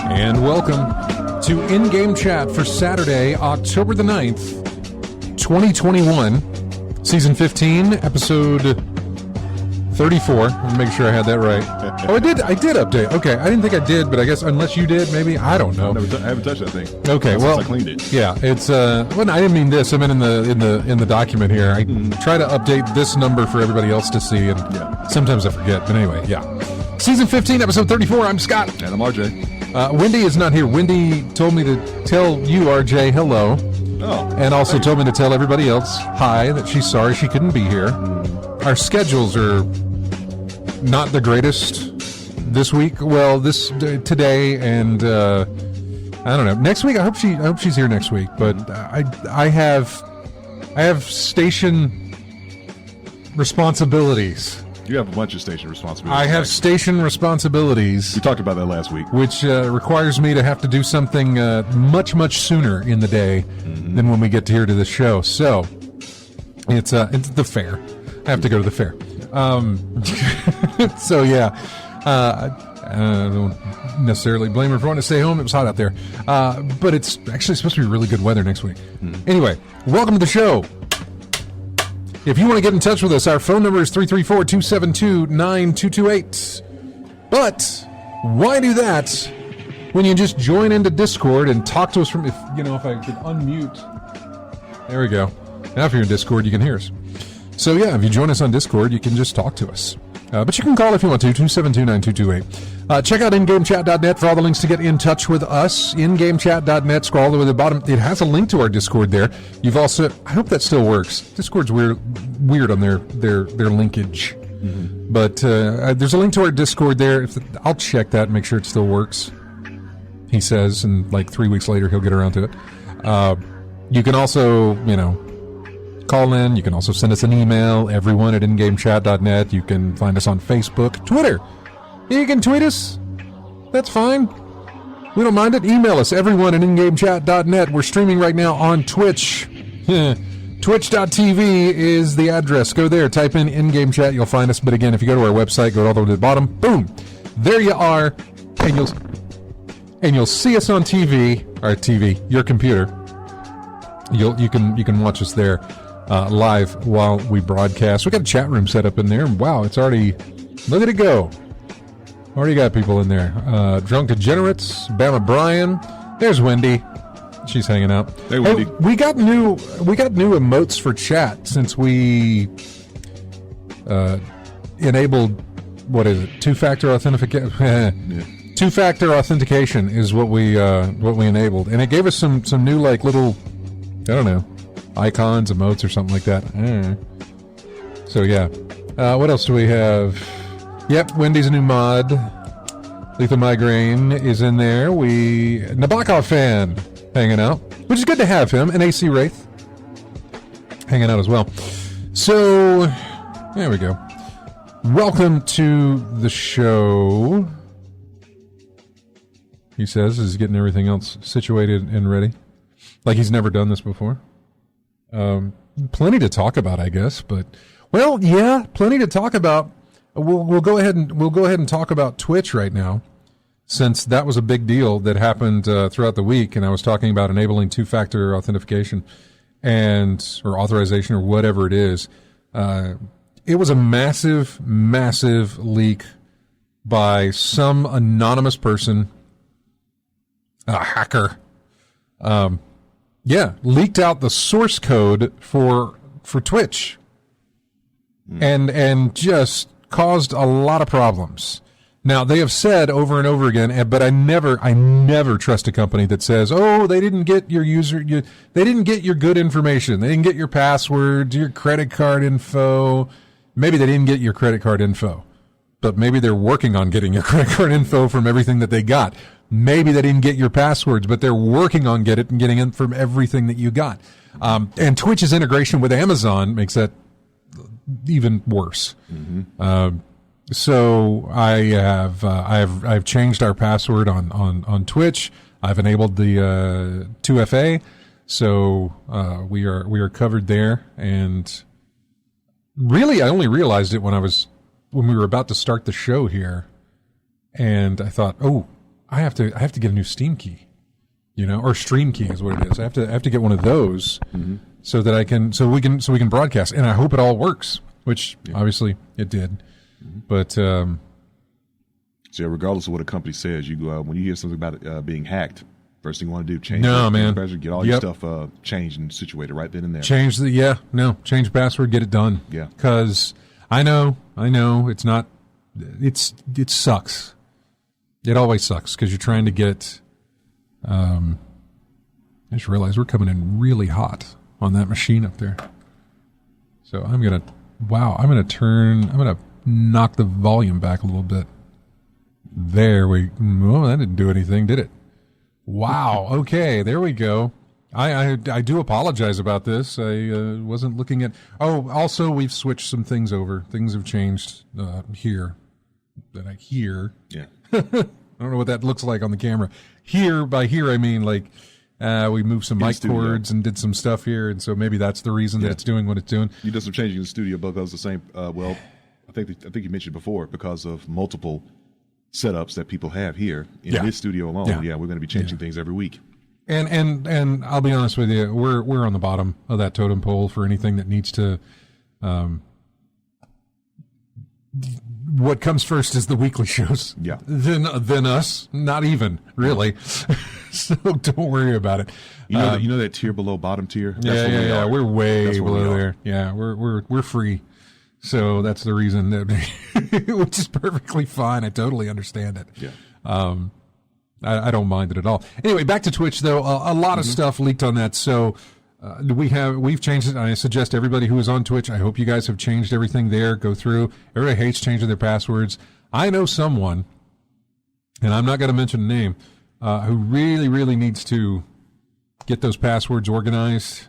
And welcome to In-Game Chat for Saturday, October the 9th, 2021, Season 15, Episode 34. Let me make sure I had that right. Oh, I did update. Okay, I didn't think I did, but I guess unless you did, maybe. I don't know. I haven't touched that thing. Okay, well, I cleaned it. Yeah, it's well, I didn't mean this. I meant in the document here. I try to update this number for everybody else to see, and sometimes I forget. But anyway, yeah. Season 15, Episode 34. I'm Scott. And I'm RJ. Wendy is not here. Wendy told me to tell you, RJ, hello. Oh. And also told me to tell everybody else hi, that she's sorry she couldn't be here. Our schedules are not the greatest this week. Well, today and I don't know. Next week, I hope she's here next week. But I have station responsibilities. You have a bunch of station responsibilities. I have station responsibilities. We talked about that last week. Which requires me to have to do something much, much sooner in the day than when we get here to the show. So, it's the fair. I have to go to the fair. So, yeah. I don't necessarily blame her for wanting to stay home. It was hot out there. But it's actually supposed to be really good weather next week. Anyway, welcome to the show. If you want to get in touch with us, our phone number is 334-272-9228. But why do that when you just join into Discord and talk to us from, if I could unmute. There we go. Now if you're in Discord, you can hear us. So yeah, if you join us on Discord, you can just talk to us. But you can call if you want to, 272-9228. Check out ingamechat.net for all the links to get in touch with us. Ingamechat.net, scroll all the way to the bottom. It has a link to our Discord there. You've also, I hope that still works. Discord's weird on their linkage. But there's a link to our Discord there. I'll check that and make sure it still works, he says, and like 3 weeks later he'll get around to it. You can also, call in. You can also send us an email, everyone at ingamechat.net. You can find us on Facebook, Twitter. You can tweet us. That's fine. We don't mind it. Email us, everyone at ingamechat.net. We're streaming right now on Twitch. Twitch.tv is the address. Go there, type in in-game chat, you'll find us. But again, if you go to our website, go all the way to the bottom, boom, there you are, and you'll see us on TV, your computer. You can watch us there. Live while we broadcast. We got a chat room set up in there. Wow, it's already, look at it go. Already got people in there. Drunk Degenerates, Bama Brian. There's Wendy. She's hanging out. Hey, Wendy. We got new emotes for chat since we enabled, what is it? Two-factor authentication. Two-factor authentication is what we enabled, and it gave us some new little, I don't know, icons, emotes, or something like that. So yeah. What else do we have? Yep, Wendy's a new mod. Lethal Migraine is in there. Nabokov fan hanging out, which is good to have him. And AC Wraith hanging out as well. So there we go. Welcome to the show. He says is getting everything else situated and ready, like he's never done this before. Plenty to talk about, I guess, but plenty to talk about. We'll go ahead and talk about Twitch right now, since that was a big deal that happened throughout the week, and I was talking about enabling two-factor authentication or authorization or whatever it is. It was a massive, massive leak by some anonymous person, a hacker. Leaked out the source code for Twitch. and just caused a lot of problems. Now, they have said over and over again, but I never trust a company that says, oh, they didn't get your they didn't get your good information. They didn't get your passwords, your credit card info. Maybe they didn't get your credit card info, but maybe they're working on getting your credit card info from everything that they got. Maybe they didn't get your passwords, but they're working on getting it from everything that you got. And Twitch's integration with Amazon makes that even worse. So I've changed our password on Twitch. I've enabled the 2FA, so we are covered there. And really, I only realized it when we were about to start the show here, and I thought, oh, I have to get a new Steam key, or Stream key is what it is. I have to get one of those so that we can broadcast, and I hope it all works, which obviously it did. But so regardless of what a company says, you go when you hear something about it being hacked, first thing you want to do change get all your stuff changed and situated right then and there. Change change password, get it done. Yeah, because I know it's not. It sucks. It always sucks because you're trying to get. I just realized we're coming in really hot on that machine up there. So I'm gonna knock the volume back a little bit. That didn't do anything, did it? Wow. Okay, there we go. I do apologize about this. I wasn't looking at. Oh, also we've switched some things over. Things have changed here. That I hear. Yeah. I don't know what that looks like on the camera. By here I mean like we moved some mic cords and did some stuff here, and so maybe that's the reason that it's doing what it's doing. You did some changing in the studio, but that was the same. I think you mentioned before because of multiple setups that people have here in this studio alone. Yeah, we're going to be changing things every week. And I'll be honest with you, we're on the bottom of that totem pole for anything that needs to. What comes first is the weekly shows. Yeah. Then us. Not even really. So don't worry about it. You know that tier below bottom tier. That's we're way below there. Yeah, we're free. So that's the reason that, which is perfectly fine. I totally understand it. Yeah. I don't mind it at all. Anyway, back to Twitch though. A lot of stuff leaked on that. So we've changed it. I suggest everybody who is on Twitch, I hope you guys have changed everything there. Go through. Everybody hates changing their passwords. I know someone, and I'm not going to mention a name, who really, really needs to get those passwords organized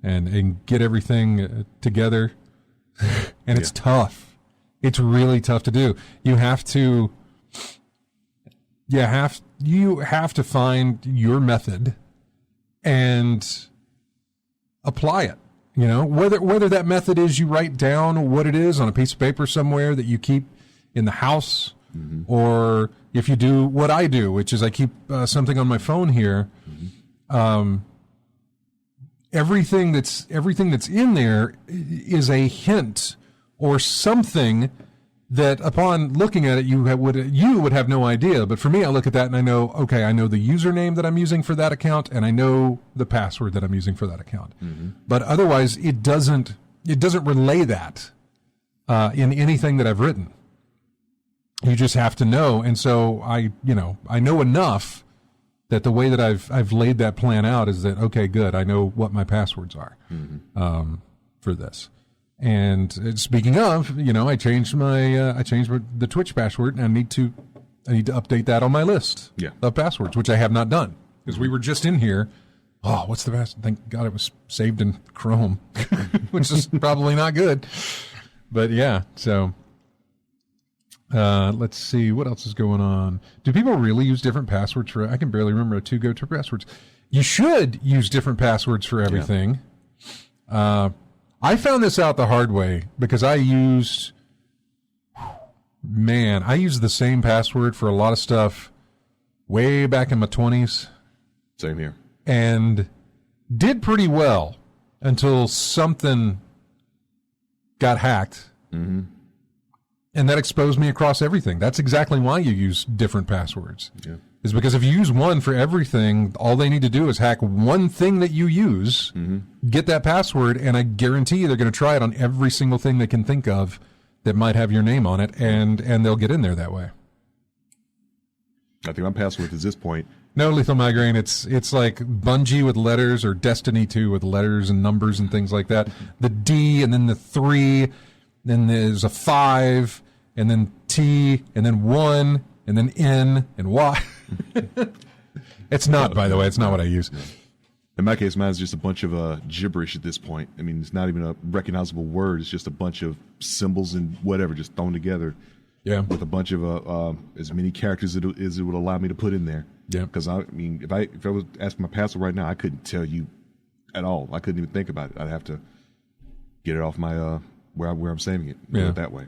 and get everything together. And it's tough. It's really tough to do. You have to find your method and apply it. Whether that method is you write down what it is on a piece of paper somewhere that you keep in the house, or if you do what I do, which is I keep something on my phone here. Everything that's in there is a hint or something that upon looking at it you would have no idea. But for me, I look at that and I know, okay, I know the username that I'm using for that account and I know the password that I'm using for that account. But otherwise, it doesn't relay that in anything that I've written. You just have to know, and so I know enough that the way that I've laid that plan out is that, okay, good, I know what my passwords are for this. And speaking of, I changed the Twitch password, and I need to update that on my list of passwords, which I have not done because we were just in here. Oh, what's the password? Thank God it was saved in Chrome, which is probably not good. But yeah, so. Let's see what else is going on. Do people really use different passwords for? I can barely remember 2 go-to passwords. You should use different passwords for everything. I found this out the hard way because I used the same password for a lot of stuff way back in my 20s. Same here. And did pretty well until something got hacked. And that exposed me across everything. That's exactly why you use different passwords. is because if you use one for everything, all they need to do is hack one thing that you use, get that password, and I guarantee you they're going to try it on every single thing they can think of that might have your name on it, and they'll get in there that way. I think my password at this point. No, Lethal Migraine, it's like Bungie with letters or Destiny 2 with letters and numbers and things like that. The D and then the 3, then there's a 5, and then T, and then 1, and then N and Y. It's not, by the way, it's not what I use. In my case, mine's just a bunch of gibberish at this point. I mean, it's not even a recognizable word. It's just a bunch of symbols and whatever just thrown together. Yeah. With a bunch of as many characters as it would allow me to put in there. Yeah. Because I mean, if I was asking my password right now, I couldn't tell you at all. I couldn't even think about it. I'd have to get it off my where I'm saving it. Yeah. That way.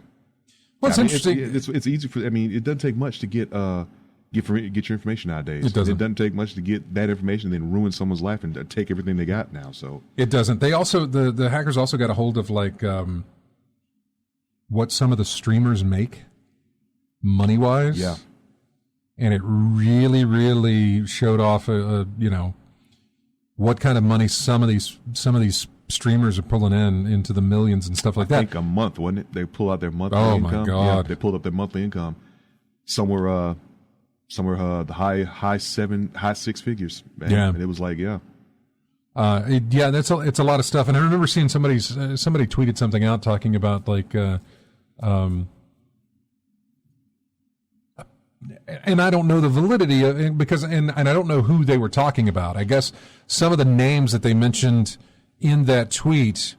Well, it's interesting. It's easy for. I mean, it doesn't take much to get your information nowadays. It doesn't. It doesn't take much to get that information, then ruin someone's life and take everything they got now. So it doesn't. They also the hackers also got a hold of like what some of the streamers make money wise. Yeah. And it really, really showed off, what kind of money some of these streamers are pulling into the millions and stuff like that. I think a month, wasn't it? They pull out their monthly income. income. Oh my God! Yeah, they pulled up their monthly income somewhere the high six figures. Man. Yeah, and it was like it's a lot of stuff. And I remember seeing somebody tweeted something out talking about like. And I don't know the validity of it because I don't know who they were talking about. I guess some of the names that they mentioned in that tweet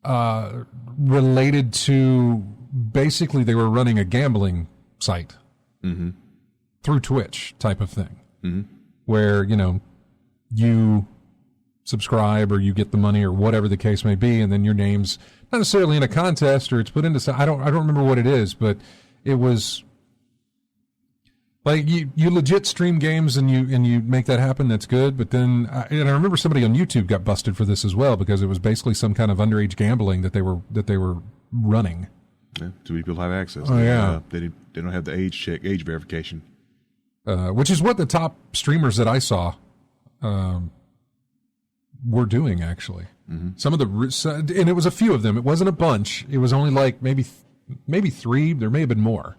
related to basically they were running a gambling site through Twitch type of thing, where you subscribe or you get the money or whatever the case may be, and then your name's not necessarily in a contest or it's put into. I don't remember what it is, but it was. Like you legit stream games and you make that happen. That's good. But then I remember somebody on YouTube got busted for this as well because it was basically some kind of underage gambling that they were running. Yeah, too many people have access. Oh yeah, they don't have the age verification, which is what the top streamers that I saw were doing actually. Some of the and it was a few of them. It wasn't a bunch. It was only like maybe 3. There may have been more.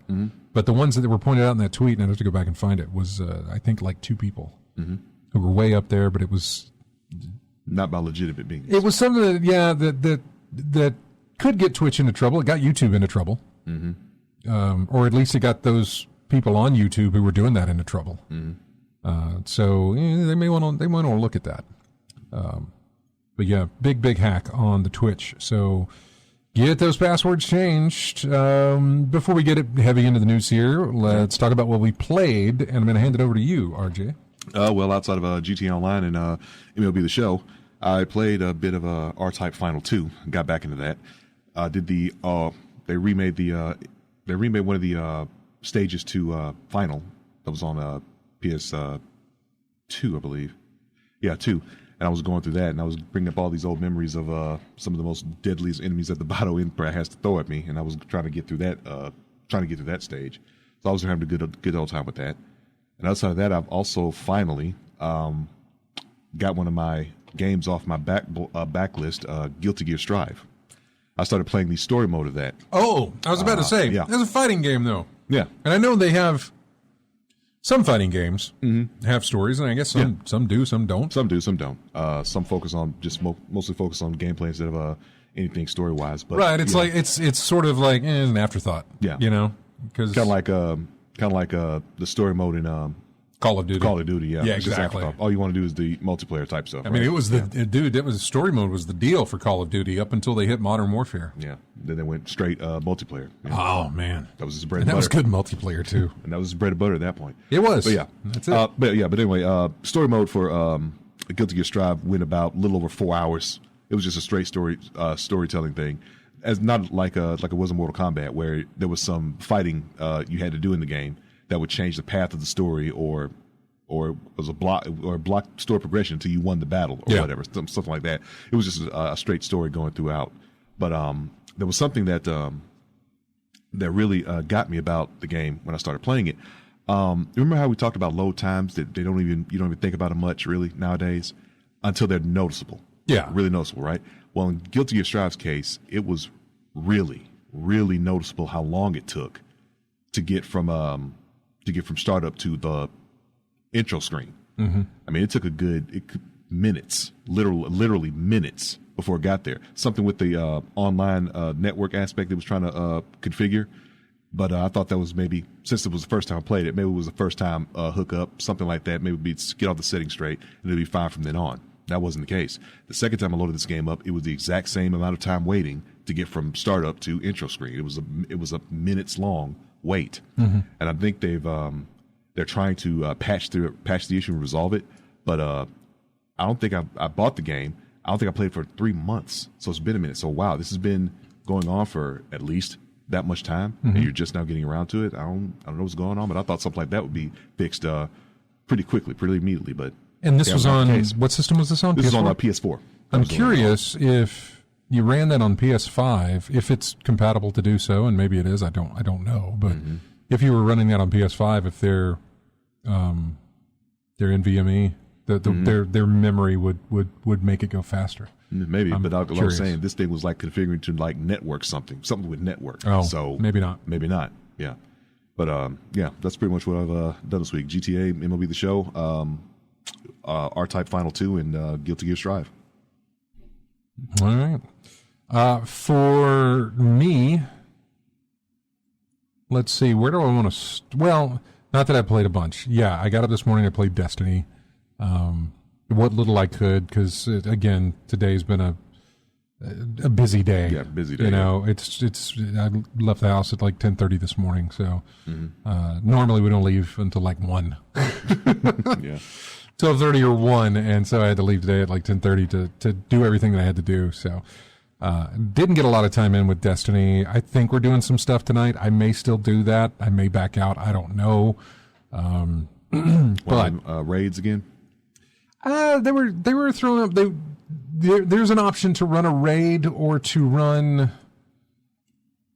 But the ones that were pointed out in that tweet, and I have to go back and find it, was I think like 2 people who were way up there. But it was not by legitimate means. It was something that could get Twitch into trouble. It got YouTube into trouble, or at least it got those people on YouTube who were doing that into trouble. So they may want to look at that. But yeah, big hack on the Twitch. So. Get those passwords changed. Before we get heavy into the news here, let's talk about what we played, and I'm going to hand it over to you, RJ. Well, outside of GTA Online and MLB The Show, I played a bit of R-Type Final 2. Got back into that. They remade one of the stages to Final that was on PS2, I believe. Yeah, 2. And I was going through that, and I was bringing up all these old memories of some of the most deadliest enemies that the Battle Empire has to throw at me, and I was trying to get through that stage. So I was having a good old time with that. And outside of that, I've also finally got one of my games off my backlist, Guilty Gear Strive. I started playing the story mode of that. Oh, I was about to say, yeah. It's a fighting game, though. Yeah. And I know they have... Some fighting games have stories, and I guess some do, some don't. Some do, some don't. Some focus on mostly focus on gameplay instead of anything story wise. But right, it's like it's sort of like an afterthought. Yeah, because kind of like the story mode in Call of Duty. Call of Duty, yeah. Exactly. All you want to do is the multiplayer type stuff. I mean, it was story mode was the deal for Call of Duty up until they hit Modern Warfare. Yeah. Then they went straight multiplayer. Yeah. Oh man, that was his bread and butter. That was good multiplayer too. And that was his bread and butter at that point. It was. But yeah, that's it. But anyway, story mode for Guilty Gear Strive went about a little over 4 hours. It was just a straight storytelling thing. As not like it was in Mortal Kombat, where there was some fighting you had to do in the game that would change the path of the story, or was a block story progression until you won the battle or whatever, something like that. It was just a straight story going throughout. But there was something that really got me about the game when I started playing it. Remember how we talked about load times that you don't even think about them much really nowadays until they're noticeable. Yeah. Really noticeable, right? Well, in Guilty Gear Strive's case, it was really, really noticeable how long it took to get from startup to the intro screen. Mm-hmm. I mean, it took minutes, literally minutes before it got there. Something with the online network aspect it was trying to configure. But I thought that was maybe, since it was the first time I played it, maybe it was the first time hookup, something like that. Maybe it'd get all the settings straight and it'd be fine from then on. That wasn't the case. The second time I loaded this game up, it was the exact same amount of time waiting to get from startup to intro screen. It was a minutes long wait, and I think they're trying to patch the issue and resolve it. But I don't think I bought the game. I don't think I played for 3 months, so it's been a minute. So wow, this has been going on for at least that much time, and you're just now getting around to it. I don't know what's going on, but I thought something like that would be fixed pretty quickly, pretty immediately. But and this was on what system was this on? This PS4? is on PS4. I'm curious if you ran that on PS5, if it's compatible to do so, and maybe it is. I don't know, but if you were running that on PS5, if their NVMe, their memory would make it go faster. Maybe, but I was saying this thing was like configuring to like network something with network. Oh, so maybe not. Yeah, but yeah, that's pretty much what I've done this week. GTA, MLB The Show, R-Type Final 2, and Guilty Gear Strive. All right. For me, let's see. Where do I want to? Well, not that I played a bunch. Yeah, I got up this morning. I played Destiny. What little I could, because again, today's been a busy day. Yeah, busy day. You know, it's. I left the house at like 10:30 this morning, so normally we don't leave until like 1. Yeah. 12:30 or 1, and so I had to leave today at like 10:30 to do everything that I had to do. So didn't get a lot of time in with Destiny. I think we're doing some stuff tonight. I may still do that. I may back out. I don't know. But raids again. they were throwing up. There's an option to run a raid or to run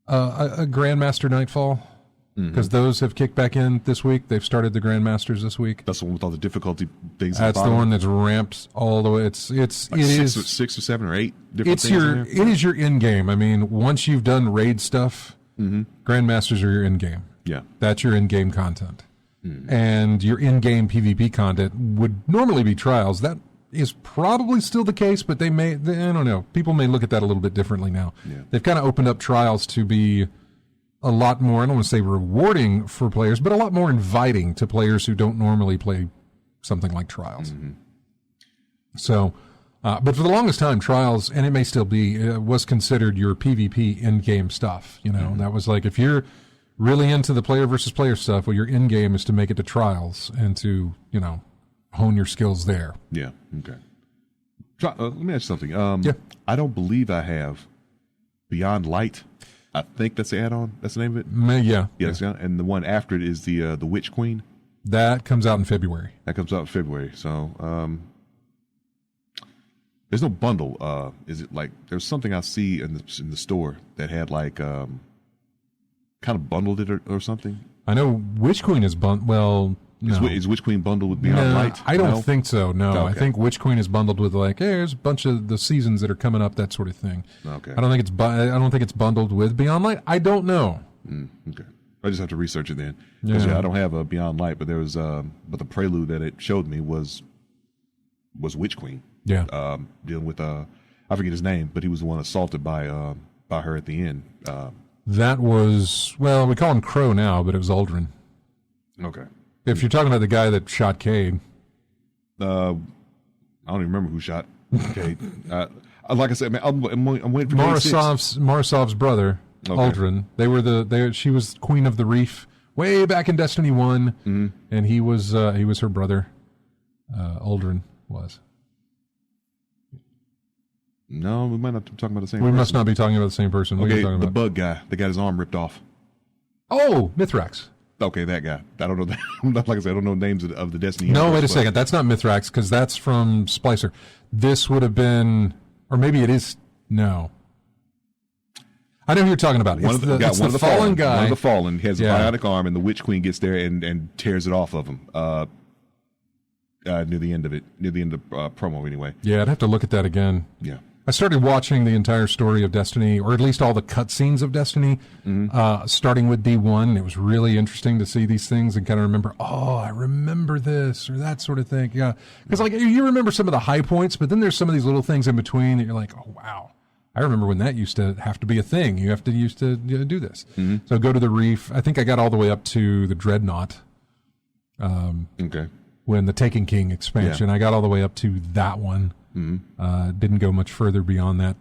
a Grandmaster Nightfall. Because those have kicked back in this week. They've started the Grandmasters this week. That's the one with all the difficulty things. That's the one that's ramped all the way. It is 6 or 7 or 8 different things. It is your in game. I mean, once you've done raid stuff, Grandmasters are your in game. Yeah, that's your in game content, and your in game PvP content would normally be trials. That is probably still the case, but I don't know. People may look at that a little bit differently now. Yeah. They've kind of opened up trials to be a lot more, I don't want to say rewarding for players, but a lot more inviting to players who don't normally play something like Trials. So, but for the longest time, Trials, and it may still be, was considered your PvP in-game stuff. You know, that was like, if you're really into the player versus player stuff, well, your in-game is to make it to Trials and to, hone your skills there. Yeah, okay. Let me ask you something. Yeah. I don't believe I have Beyond Light. I think that's the add-on. That's the name of it? Yeah. Yes, yeah. And the one after it is the Witch Queen. That comes out in February. So, there's no bundle. Is it like, there's something I see in the store that had like, kind of bundled it or something? I know Witch Queen is no. Is Witch Queen bundled with Beyond Light? I don't think so, no. Okay. I think Witch Queen is bundled with like, hey, there's a bunch of the seasons that are coming up, that sort of thing. Okay. I don't think it's bundled with Beyond Light. I don't know. Okay. I just have to research it then. Yeah. I don't have a Beyond Light, but there was but the prelude that it showed me was Witch Queen. Yeah. Dealing with I forget his name, but he was the one assaulted by her at the end. That was, well, we call him Crow now, but it was Aldrin. Okay. If you're talking about the guy that shot Cade. I don't even remember who shot Cade. Like I said, man, I'm waiting for Morosov's brother, Aldrin. She was Queen of the Reef way back in Destiny 1, and he was her brother. Aldrin was. No, we might not be talking about the same person. We must not be talking about the same person. Okay, the bug guy. They got his arm ripped off. Oh, Mithrax. Okay, that guy. I don't know. Like I said, I don't know names of the Destiny. No, wait a second. That's not Mithrax, because that's from Splicer. This would have been, or maybe it is. No. I know who you're talking about. One of the fallen guy. One of the fallen has a bionic arm, and the Witch Queen gets there and tears it off of him. Near the end of promo, anyway. Yeah, I'd have to look at that again. Yeah. I started watching the entire story of Destiny, or at least all the cutscenes of Destiny, starting with D1. It was really interesting to see these things and kind of remember, I remember this, or that sort of thing. Yeah. Because, like, you remember some of the high points, but then there's some of these little things in between that you're like, oh, wow. I remember when that used to have to be a thing. You used to do this. So go to the Reef. I think I got all the way up to the Dreadnought. Okay. When the Taken King expansion, I got all the way up to that one. Didn't go much further beyond that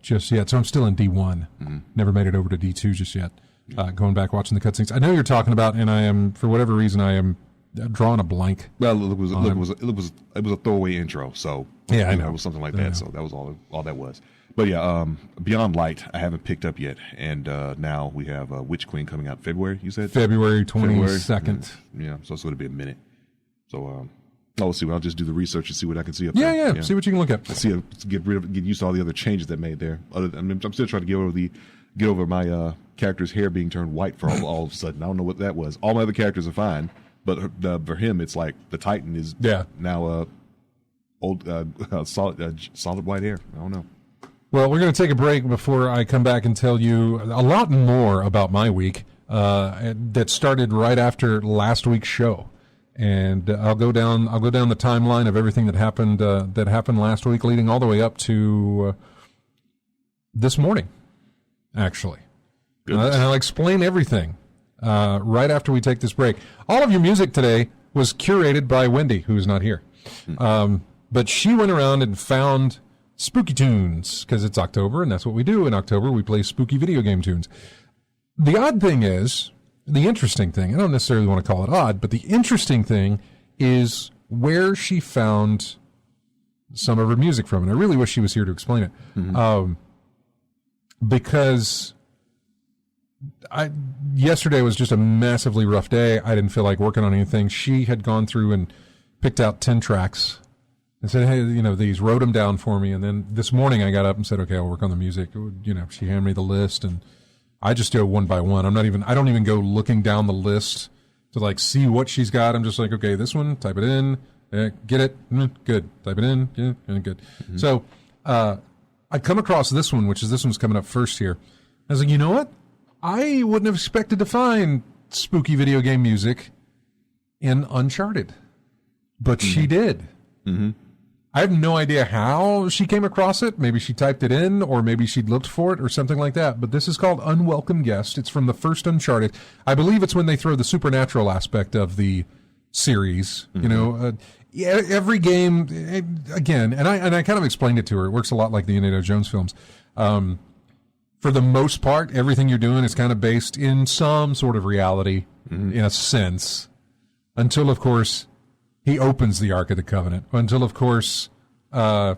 just yet. So I'm still in D1. Never made it over to D2 just yet. Going back watching the cutscenes. I know you're talking about, and I am, for whatever reason, I am drawing a blank. Well, it was a throwaway intro, so yeah, I know. It was something like that. So that was all that was. But yeah, Beyond Light I haven't picked up yet, and now we have Witch Queen coming out February. You said February 22nd. Yeah, so it's going to be a minute. So we'll see. I'll just do the research and see what I can see up there. Yeah. See what you can look at. Get used to all the other changes that made there. I'm still trying to get over my character's hair being turned white for all of a sudden. I don't know what that was. All my other characters are fine, but for him, it's like the Titan is now solid white hair. I don't know. Well, we're going to take a break before I come back and tell you a lot more about my week that started right after last week's show. And I'll go down the timeline of everything that happened last week, leading all the way up to this morning, actually. And I'll explain everything right after we take this break. All of your music today was curated by Wendy, who is not here. But she went around and found spooky tunes, because it's October, and that's what we do in October. We play spooky video game tunes. The odd thing is, the interesting thing, I don't necessarily want to call it odd, but the interesting thing is where she found some of her music from. And I really wish she was here to explain it. Because yesterday was just a massively rough day. I didn't feel like working on anything. She had gone through and picked out 10 tracks and said, hey, these, wrote them down for me. And then this morning I got up and said, okay, I'll work on the music. She handed me the list, and I just do it one by one. I don't even go looking down the list to like see what she's got. I'm just like, okay, this one, type it in, get it, good. Type it in, good. So I come across this one, this one's coming up first here. I was like, you know what? I wouldn't have expected to find spooky video game music in Uncharted, but she did. I have no idea how she came across it. Maybe she typed it in, or maybe she'd looked for it or something like that. But this is called Unwelcome Guest. It's from the first Uncharted. I believe it's when they throw the supernatural aspect of the series. Every game, again, and I kind of explained it to her. It works a lot like the Indiana Jones films. For the most part, everything you're doing is kind of based in some sort of reality, in a sense, until, of course, he opens the Ark of the Covenant. Until, of course, he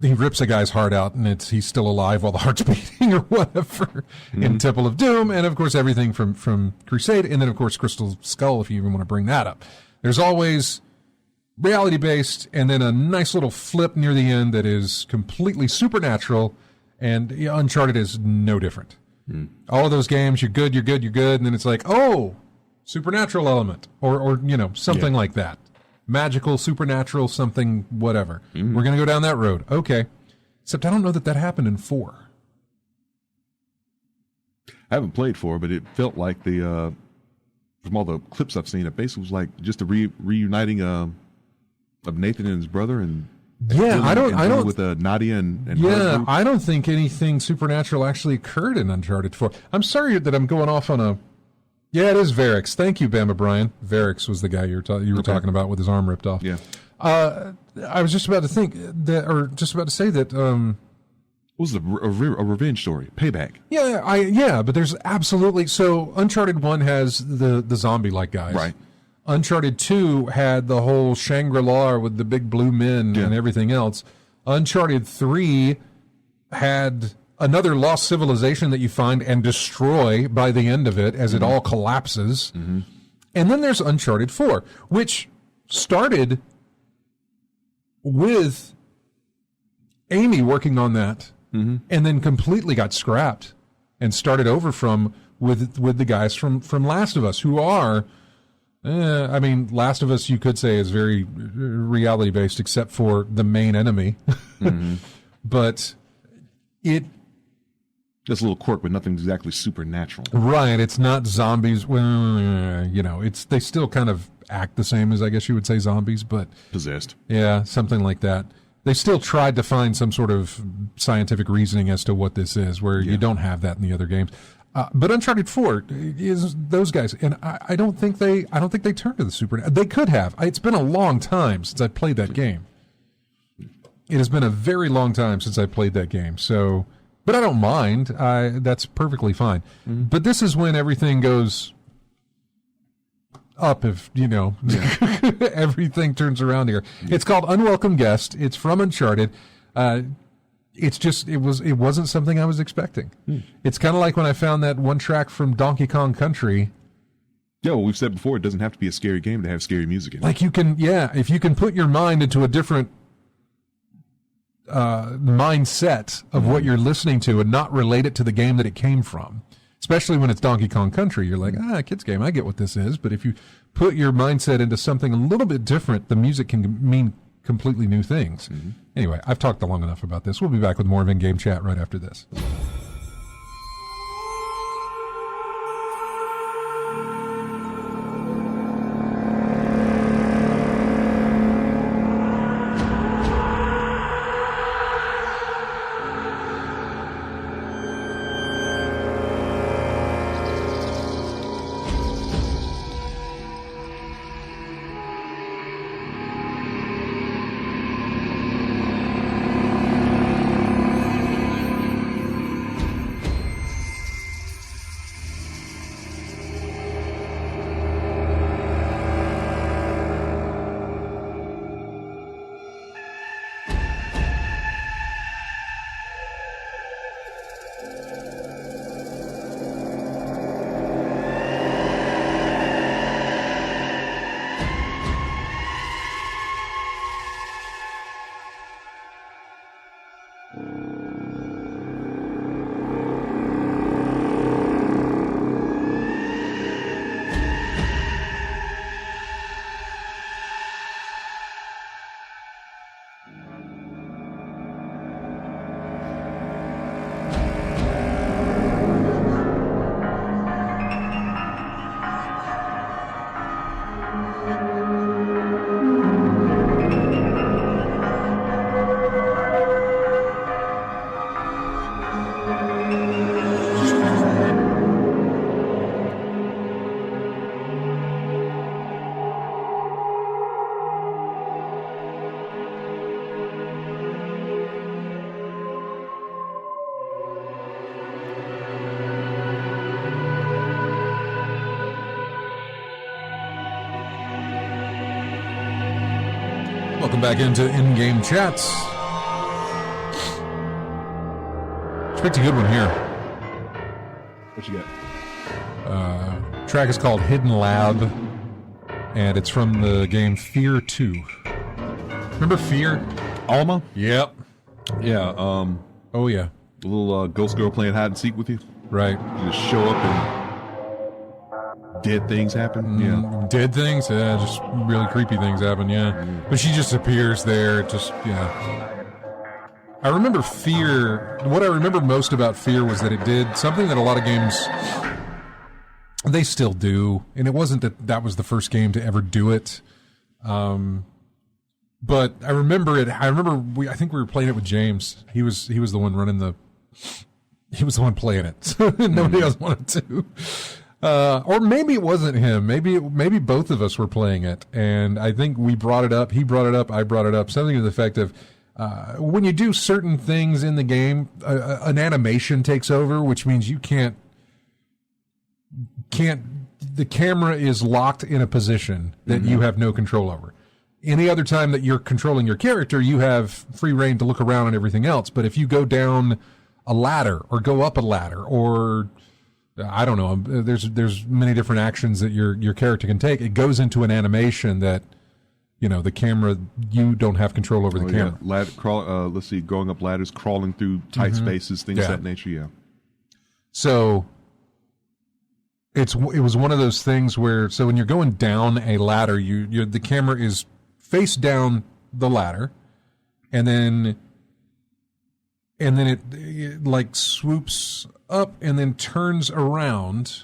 rips a guy's heart out and he's still alive while the heart's beating or whatever in Temple of Doom. And, of course, everything from Crusade. And then, of course, Crystal Skull, if you even want to bring that up. There's always reality-based and then a nice little flip near the end that is completely supernatural. And Uncharted is no different. All of those games, you're good. And then it's like, oh, supernatural element, or something like that. Magical, supernatural, something, whatever. We're going to go down that road. Okay. Except I don't know that happened in 4. I haven't played 4, but it felt like from all the clips I've seen, it basically was like just a reuniting of Nathan and his brother, and I don't with Nadia and I don't think anything supernatural actually occurred in Uncharted 4. I'm sorry that I'm going off on a. Yeah, it is Varix. Thank you, Bama Brian. Varix was the guy you were talking about with his arm ripped off. Yeah. I was just about to say that. What was a revenge story? Payback. Yeah, but there's absolutely. So Uncharted 1 has the zombie-like guys. Right. Uncharted 2 had the whole Shangri-La with the big blue men and everything else. Uncharted 3 had another lost civilization that you find and destroy by the end of it as it all collapses. And then there's Uncharted 4, which started with Amy working on that and then completely got scrapped and started over from with the guys from Last of Us, who are, I mean, Last of Us you could say is very reality based, except for the main enemy, but it's a little quirk, but nothing exactly supernatural. Right, it's not zombies. Well, you know, they still kind of act the same as, I guess you would say, zombies, but Possessed. Yeah, something like that. They still tried to find some sort of scientific reasoning as to what this is, where you don't have that in the other games. But Uncharted 4 is those guys, and I don't think they turned to the supernatural. They could have. It's been a long time since I played that game. It has been a very long time since I played that game. So, but I don't mind. That's perfectly fine. But this is when everything goes up, if you know, everything turns around here. It's called Unwelcome Guest. It's from Uncharted. It's just it wasn't something I was expecting. It's kind of like when I found that one track from Donkey Kong Country. Yeah, well, we've said before, it doesn't have to be a scary game to have scary music in it. Like you can, if you can put your mind into a different mindset of what you're listening to and not relate it to the game that it came from. Especially when it's Donkey Kong Country, you're like, kid's game, I get what this is. But if you put your mindset into something a little bit different, the music can mean completely new things. Anyway, I've talked long enough about this. We'll be back with more of In-Game Chat right after this. Welcome back into In-Game Chats. Picked a good one here. What you got? Track is called Hidden Lab, and it's from the game Fear 2. Remember Fear? Alma? Yep. Yeah. Oh, yeah. The little ghost girl playing hide and seek with you. Right. You just show up and dead things happen. Yeah. Dead things? Yeah, just really creepy things happen, yeah. But she just appears there, just, I remember Fear, what I remember most about Fear was that it did something that a lot of games, they still do, and it wasn't that was the first game to ever do it. But I remember it, I think we were playing it with James. He was the one he was the one playing it, so nobody else wanted to. Or maybe it wasn't him. Maybe both of us were playing it, and I think we brought it up. He brought it up. I brought it up. Something to the effect of, when you do certain things in the game, an animation takes over, which means you can't. The camera is locked in a position that you have no control over. Any other time that you're controlling your character, you have free reign to look around and everything else. But if you go down a ladder or go up a ladder, or I don't know, there's many different actions that your character can take. It goes into an animation that the camera, you don't have control over the camera. Yeah. Let's see, going up ladders, crawling through tight spaces, things of that nature. Yeah. So it was one of those things where, so when you're going down a ladder, the camera is face down the ladder, and then it like swoops up and then turns around.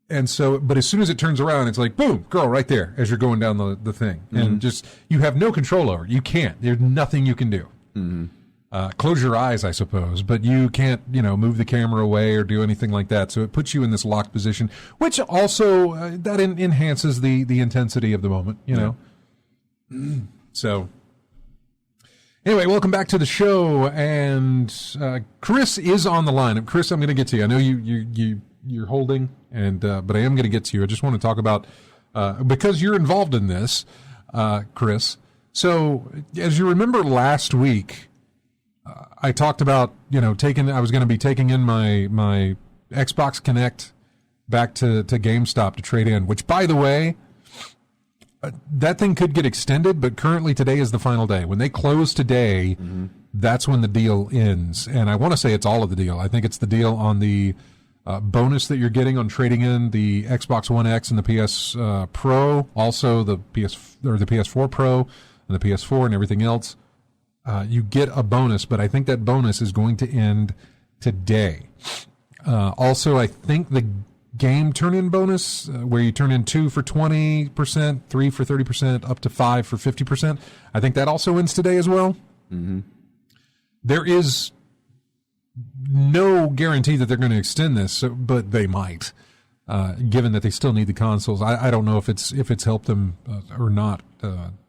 And so, but as soon as it turns around, it's like, boom, girl, right there as you're going down the thing. And just, you have no control over it. You can't. There's nothing you can do. Close your eyes, I suppose, but you can't, move the camera away or do anything like that. So it puts you in this locked position, which also, that enhances the intensity of the moment, know. So, anyway, welcome back to the show. And Chris is on the line. Chris, I'm going to get to you. I know you're holding, but I am going to get to you. I just want to talk about, because you're involved in this, Chris. So, as you remember last week, I talked about, I was going to be taking in my Xbox Connect back to GameStop to trade in, which, by the way, that thing could get extended, but currently today is the final day. When they close today, that's when the deal ends. And I want to say it's all of the deal. I think it's the deal on the bonus that you're getting on trading in the Xbox One X and the PS Pro, also the PS4 Pro and the PS4 and everything else. You get a bonus, but I think that bonus is going to end today. Also, I think the game turn-in bonus, where you turn in 2 for 20%, 3 for 30%, up to 5 for 50%, I think that also ends today as well. There is no guarantee that they're going to extend this, but they might, given that they still need the consoles. I don't know if it's helped them or not.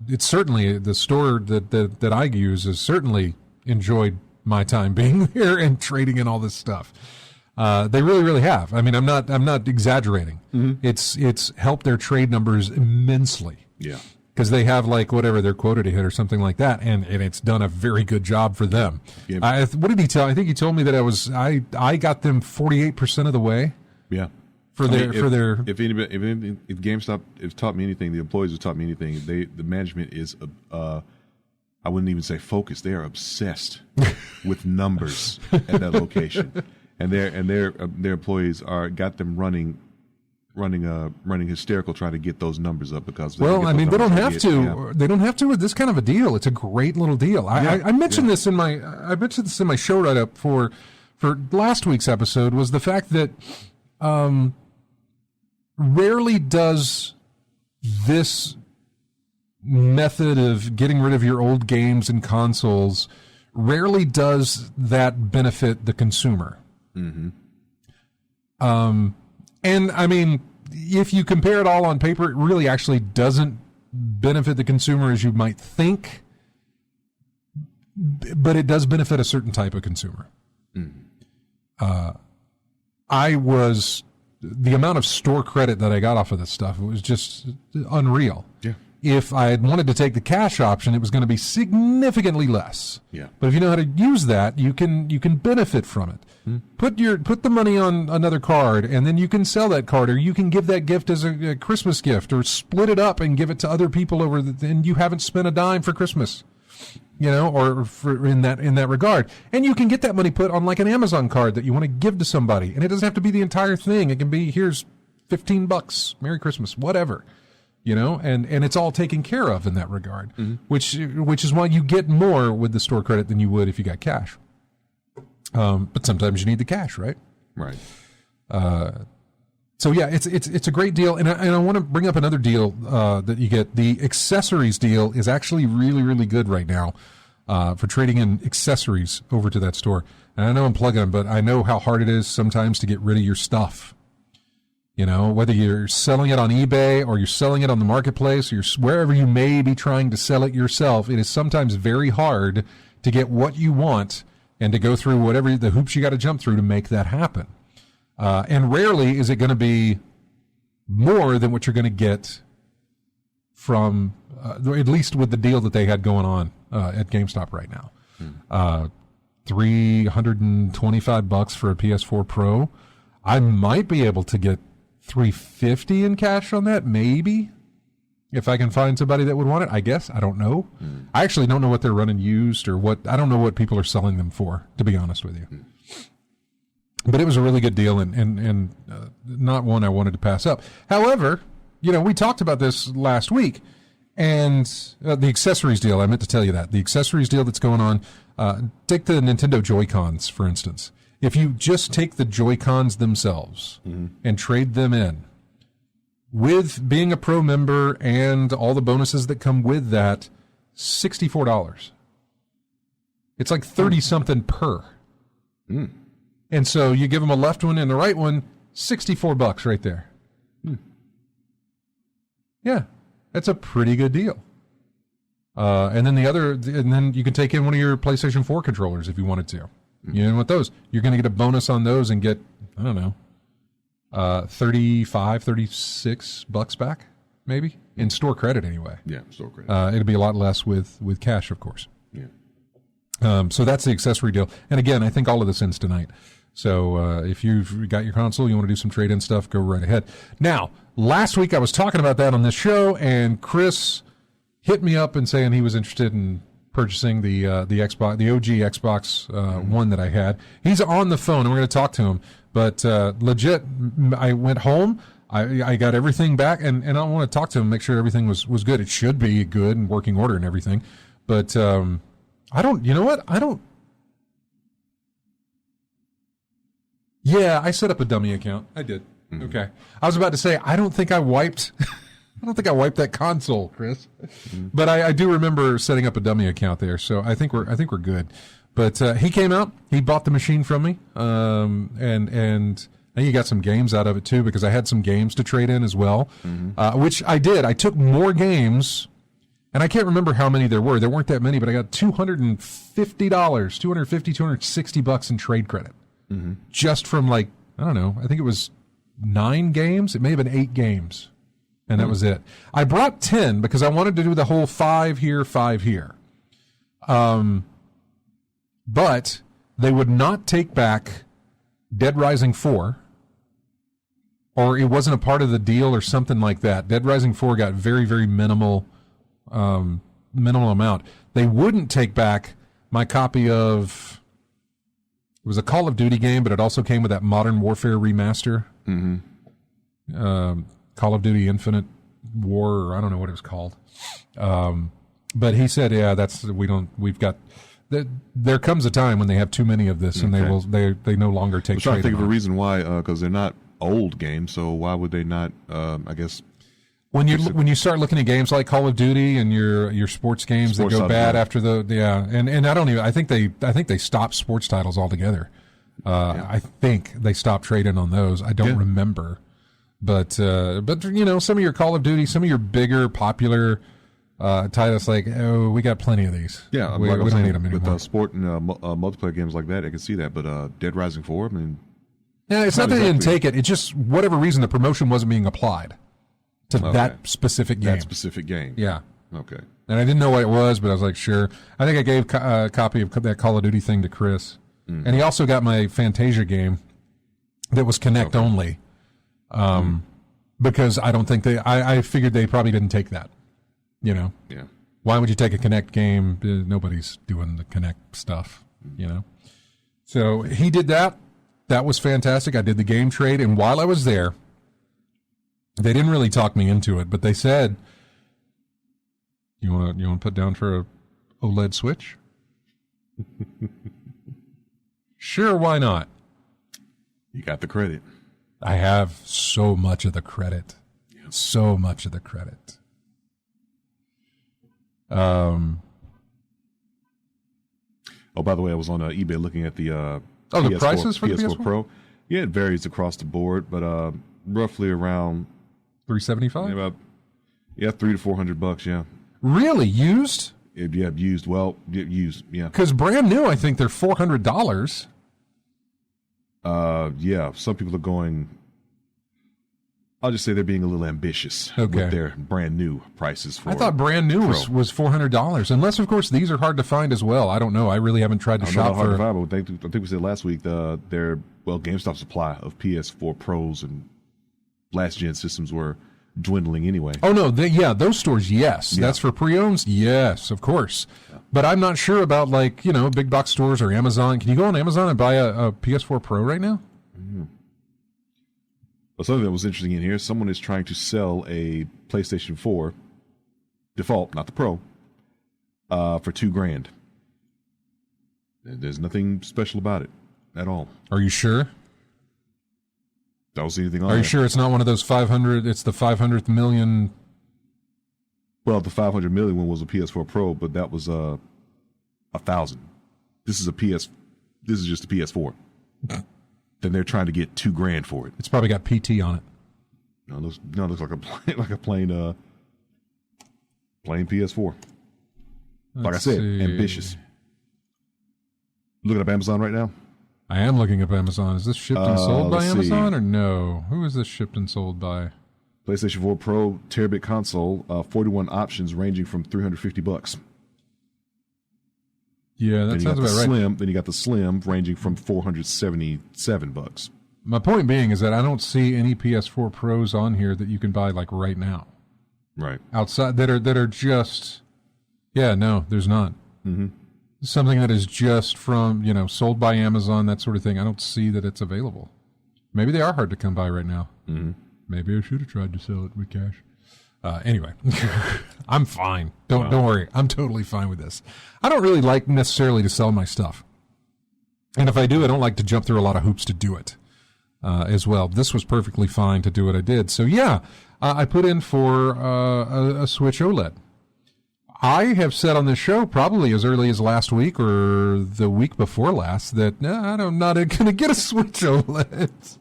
It's certainly, the store that I use has certainly enjoyed my time being there and trading in all this stuff. They really, really have. I mean, I'm not exaggerating. It's helped their trade numbers immensely. Yeah. Because they have like whatever their quota to hit or something like that, and it's done a very good job for them. Yeah. What did he tell? I think he told me that I got them 48% of the way. Yeah. If GameStop has taught me anything, the employees have taught me anything. The management is I wouldn't even say focused. They are obsessed with numbers at that location, and their employees got them running hysterical trying to get those numbers up because they don't have to. Yeah. They don't have to with this kind of a deal. It's a great little deal. I mentioned this in my show write up for last week's episode, was the fact that rarely does this method of getting rid of your old games and consoles, rarely does that benefit the consumer. And I mean, if you compare it all on paper, it really actually doesn't benefit the consumer as you might think, but it does benefit a certain type of consumer. The amount of store credit that I got off of this stuff, it was just unreal. Yeah. If I had wanted to take the cash option, it was going to be significantly less. Yeah. But if you know how to use that, you can benefit from it. Put the money on another card, and then you can sell that card, or you can give that gift as a Christmas gift, or split it up and give it to other people and you haven't spent a dime for Christmas. Or in that regard. And you can get that money put on like an Amazon card that you want to give to somebody. And it doesn't have to be the entire thing. It can be, here's $15, Merry Christmas, whatever. And it's all taken care of in that regard, which is why you get more with the store credit than you would if you got cash. But sometimes you need the cash, right? Right. So yeah, it's a great deal, and I want to bring up another deal that you get. The accessories deal is actually really, really good right now for trading in accessories over to that store. And I know I'm plugging them, but I know how hard it is sometimes to get rid of your stuff. Whether you're selling it on eBay or you're selling it on the marketplace, or wherever you may be trying to sell it yourself, it is sometimes very hard to get what you want and to go through whatever the hoops you got to jump through to make that happen. And rarely is it going to be more than what you're going to get from, at least with the deal that they had going on at GameStop right now. $325 for a PS4 Pro. I might be able to get $350 in cash on that, maybe. If I can find somebody that would want it, I guess. I don't know. I actually don't know what they're running used or what. I don't know what people are selling them for, to be honest with you. But it was a really good deal and not one I wanted to pass up. However, we talked about this last week, and the accessories deal, I meant to tell you that. The accessories deal that's going on, take the Nintendo Joy-Cons, for instance. If you just take the Joy-Cons themselves and trade them in, with being a pro member and all the bonuses that come with that, $64. It's like 30-something per. And so you give them a left one and the right one, $64 right there. Yeah, that's a pretty good deal. And then you can take in one of your PlayStation 4 controllers if you wanted to. With those, you're going to get a bonus on those and get, I don't know, $36 back, maybe, in store credit anyway. Yeah, store credit. It'll be a lot less with cash, of course. Yeah. So that's the accessory deal. And again, I think all of this ends tonight. So if you've got your console, you want to do some trade-in stuff, go right ahead. Now, last week I was talking about that on this show, and Chris hit me up and saying he was interested in purchasing the Xbox, the OG Xbox One that I had. He's on the phone, and we're going to talk to him. But legit, I went home. I got everything back, and I want to talk to him, make sure everything was good. It should be good and working order and everything. But I don't. You know what? I don't. Yeah, I set up a dummy account. I did. Okay. I was about to say I don't think I wiped. I don't think I wiped that console, Chris. But I do remember setting up a dummy account there, so I think we're good. But he came out, he bought the machine from me, and I think he got some games out of it too, because I had some games to trade in as well, which I did. I took more games, and I can't remember how many there were. There weren't that many, but I got $260 in trade credit, just from I don't know, I think it was 9 games. It may have been 8 games. And that was it. I brought 10 because I wanted to do the whole 5 here, 5 here. But they would not take back Dead Rising 4, or it wasn't a part of the deal or something like that. Dead Rising 4 got very, very minimal amount. They wouldn't take back my copy of, it was a Call of Duty game, but it also came with that Modern Warfare remaster. Call of Duty Infinite War, or I don't know what it was called. But he said, yeah, there comes a time when they have too many of this, and they no longer take. I'm trying to think of a reason why, because they're not old games, so why would they not, I guess. When you start looking at games like Call of Duty and your sports games that go bad after and I don't even, I think they stopped sports titles altogether. I think they stopped trading on those. I don't remember. But some of your Call of Duty, some of your bigger popular titles, we got plenty of these. Yeah, we don't need them anymore. With sport and multiplayer games like that, I can see that. But Dead Rising 4, I mean, yeah, it's not that they didn't take it. It's just whatever reason the promotion wasn't being applied to that specific game. That specific game. Yeah. Okay. And I didn't know what it was, but I was like, sure. I think I gave a copy of that Call of Duty thing to Chris, and he also got my Fantasia game that was Kinect only. Because I don't think I figured they probably didn't take that, Yeah. Why would you take a Kinect game? Nobody's doing the Kinect stuff, So he did that. That was fantastic. I did the game trade, and while I was there, they didn't really talk me into it, but they said, "You want to put down for a OLED Switch?" Sure, why not? You got the credit. I have so much of the credit. Yep. So much of the credit. Oh, by the way, I was on eBay looking at the the prices for the PS4 Pro. Yeah, it varies across the board, but roughly around $375. About $300 to $400. Yeah. Really, used? Used. Well, used. Yeah. Because brand new, I think they're $400. Yeah, some people are going. I'll just say they're being a little ambitious with their brand new prices. I thought brand new was $400, unless of course these are hard to find as well. I don't know. I really haven't tried to shop for. Hard to find, but I think we said last week their GameStop supply of PS4 Pros and last gen systems were dwindling anyway. Oh, no. Those stores, yes. Yeah. That's for pre-owns? Yes, of course. Yeah. But I'm not sure about, like, big box stores or Amazon. Can you go on Amazon and buy a PS4 Pro right now? Mm-hmm. Well, something that was interesting in here, someone is trying to sell a PlayStation 4 default, not the Pro, for $2,000. There's nothing special about it at all. Are you sure? Don't see anything on Are you there. sure it's not one of those 500? It's the 500th million. Well, the 500 million one was a PS4 Pro, but that was 1,000. This is just a PS4. Then they're trying to get $2,000 for it. It's probably got PT on it. No, it looks like a plain PS4. Like I said, ambitious. Looking up Amazon right now. I am looking up Amazon. Is this shipped and sold by Amazon or see. no? Who is this shipped and sold by? PlayStation 4 Pro terabit console, 41 options ranging from $350. Yeah, that sounds about right. Slim, then you got the Slim ranging from $477. My point being is that I don't see any PS4 Pros on here that you can buy like right now. Right. Outside that are just. Yeah, no, there's not. Mm-hmm. Something that is just from, sold by Amazon, that sort of thing. I don't see that it's available. Maybe they are hard to come by right now. Mm-hmm. Maybe I should have tried to sell it with cash. Anyway, I'm fine. Don't worry. I'm totally fine with this. I don't really like necessarily to sell my stuff. And if I do, I don't like to jump through a lot of hoops to do it as well. This was perfectly fine to do what I did. So yeah, I put in for a Switch OLED. I have said on this show probably as early as last week or the week before last that I'm not going to get a Switch OLED.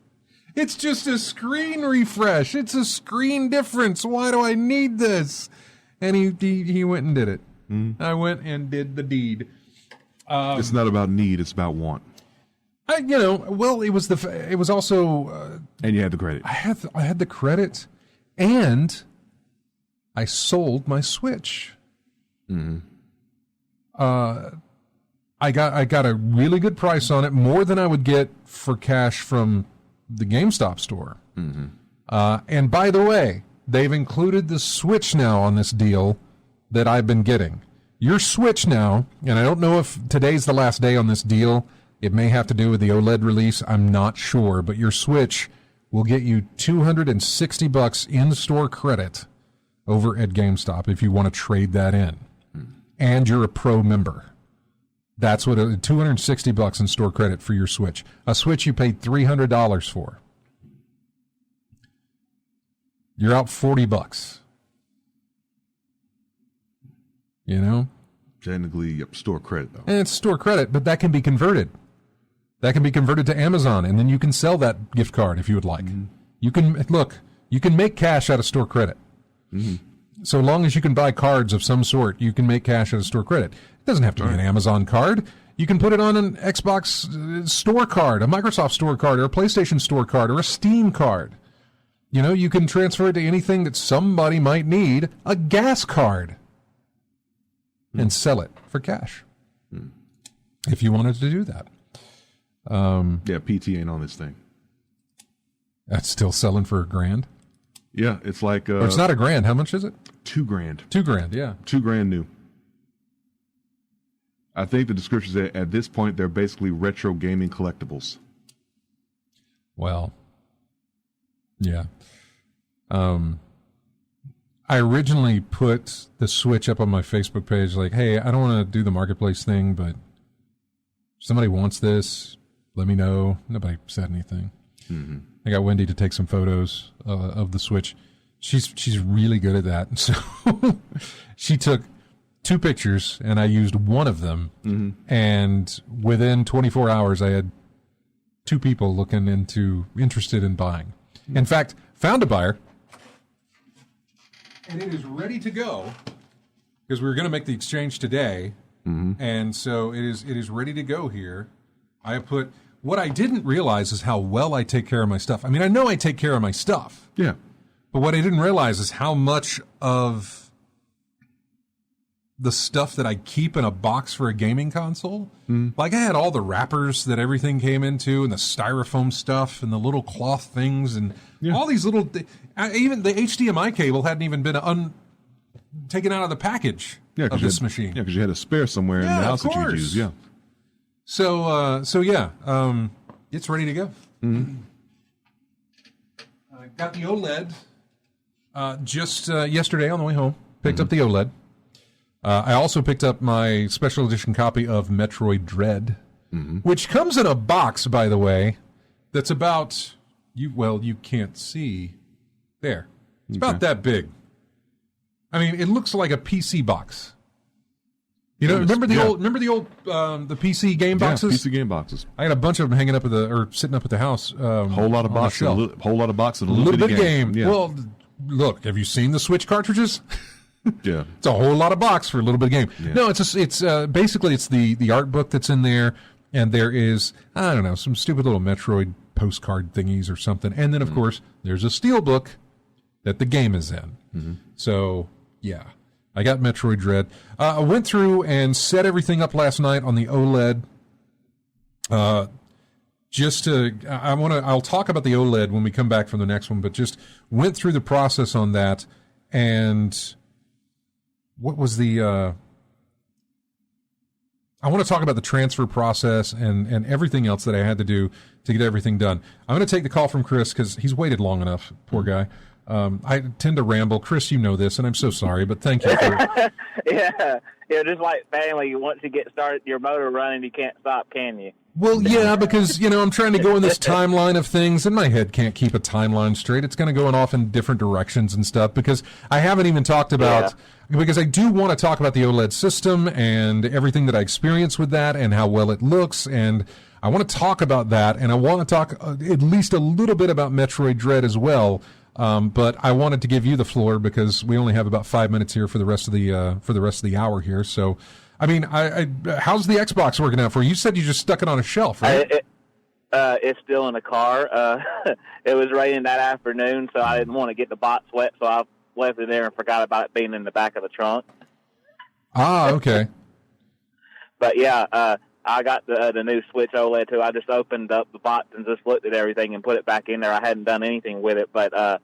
It's just a screen refresh. It's a screen difference. Why do I need this? And he went and did it. Mm. I went and did the deed. It's not about need. It's about want. It was also. And you had the credit. I had the credit, and I sold my Switch. Mm-hmm. I got a really good price on it, more than I would get for cash from the GameStop store. Mm-hmm. And by the way, they've included the Switch now on this deal that I've been getting. Your Switch now, and I don't know if today's the last day on this deal. It may have to do with the OLED release. I'm not sure, but your Switch will get you $260 in-store credit over at GameStop if you want to trade that in. And you're a Pro member. That's what $260 in store credit for your Switch. A Switch you paid $300 for. You're out $40. Technically, store credit though. And it's store credit, but that can be converted. That can be converted to Amazon, and then you can sell that gift card if you would like. Mm-hmm. You can make cash out of store credit. Mm-hmm. So long as you can buy cards of some sort, you can make cash out of store credit. It doesn't have to be an Amazon card. You can put it on an Xbox store card, a Microsoft store card, or a PlayStation store card, or a Steam card. You can transfer it to anything that somebody might need, a gas card, and sell it for cash. If you wanted to do that. PT ain't on this thing. That's still selling for $1,000? Yeah, it's like... or it's not $1,000. How much is it? $2,000. $2,000, yeah. $2,000 new. I think the description is at this point, they're basically retro gaming collectibles. Well, yeah. I originally put the Switch up on my Facebook page like, hey, I don't want to do the marketplace thing, but if somebody wants this, let me know. Nobody said anything. Mm-hmm. I got Wendy to take some photos of the Switch. She's really good at that. So she took 2 pictures, and I used one of them. Mm-hmm. And within 24 hours, I had 2 people interested in buying. In fact, found a buyer, and it is ready to go because we were going to make the exchange today. Mm-hmm. And so it is ready to go here. I have put... What I didn't realize is how well I take care of my stuff. I mean, I know I take care of my stuff. Yeah. But what I didn't realize is how much of the stuff that I keep in a box for a gaming console. Like I had all the wrappers that everything came into, and the styrofoam stuff, and the little cloth things, and all these little. Even the HDMI cable hadn't even been taken out of the package of this machine. Yeah, because you had a spare somewhere in the house that you could use. Yeah. So it's ready to go. I got the OLED just yesterday on the way home. Picked up the OLED. I also picked up my special edition copy of Metroid Dread, which comes in a box, by the way, that's about you can't see there. It's about that big. I mean, it looks like a PC box. You know, remember the old the PC game boxes? Yeah, PC game boxes. I got a bunch of them hanging up sitting up at the house. Whole lot of boxes, whole lot of boxes, a little bit of game. Yeah. Well, look, have you seen the Switch cartridges? Yeah, it's a whole lot of box for a little bit of game. Yeah. No, it's basically it's the art book that's in there, and there is, I don't know, some stupid little Metroid postcard thingies or something, and then of course there's a steel book that the game is in. So yeah, I got Metroid Dread. I went through and set everything up last night on the OLED. I'll talk about the OLED when we come back from the next one, but just went through the process on that. And what was I want to talk about the transfer process and everything else that I had to do to get everything done. I'm going to take the call from Chris because he's waited long enough. Poor guy. I tend to ramble. Chris, you know this, and I'm so sorry, but thank you for... Yeah, just like family, once you get started, your motor running, you can't stop, can you? Well, yeah, because, I'm trying to go in this timeline of things, and my head can't keep a timeline straight. It's kind of going off in different directions and stuff, because I haven't even talked about... Yeah. Because I do want to talk about the OLED system and everything that I experienced with that and how well it looks, and I want to talk about that, and I want to talk at least a little bit about Metroid Dread as well. But I wanted to give you the floor because we only have about 5 minutes here for the rest of the hour here. So, I mean, how's the Xbox working out for you? You said you just stuck it on a shelf, right? It's still in the car. It was raining that afternoon, so I didn't want to get the box wet, so I left it there and forgot about it being in the back of the trunk. Ah, okay. But yeah, I got the new Switch OLED too. I just opened up the box and just looked at everything and put it back in there. I hadn't done anything with it, but I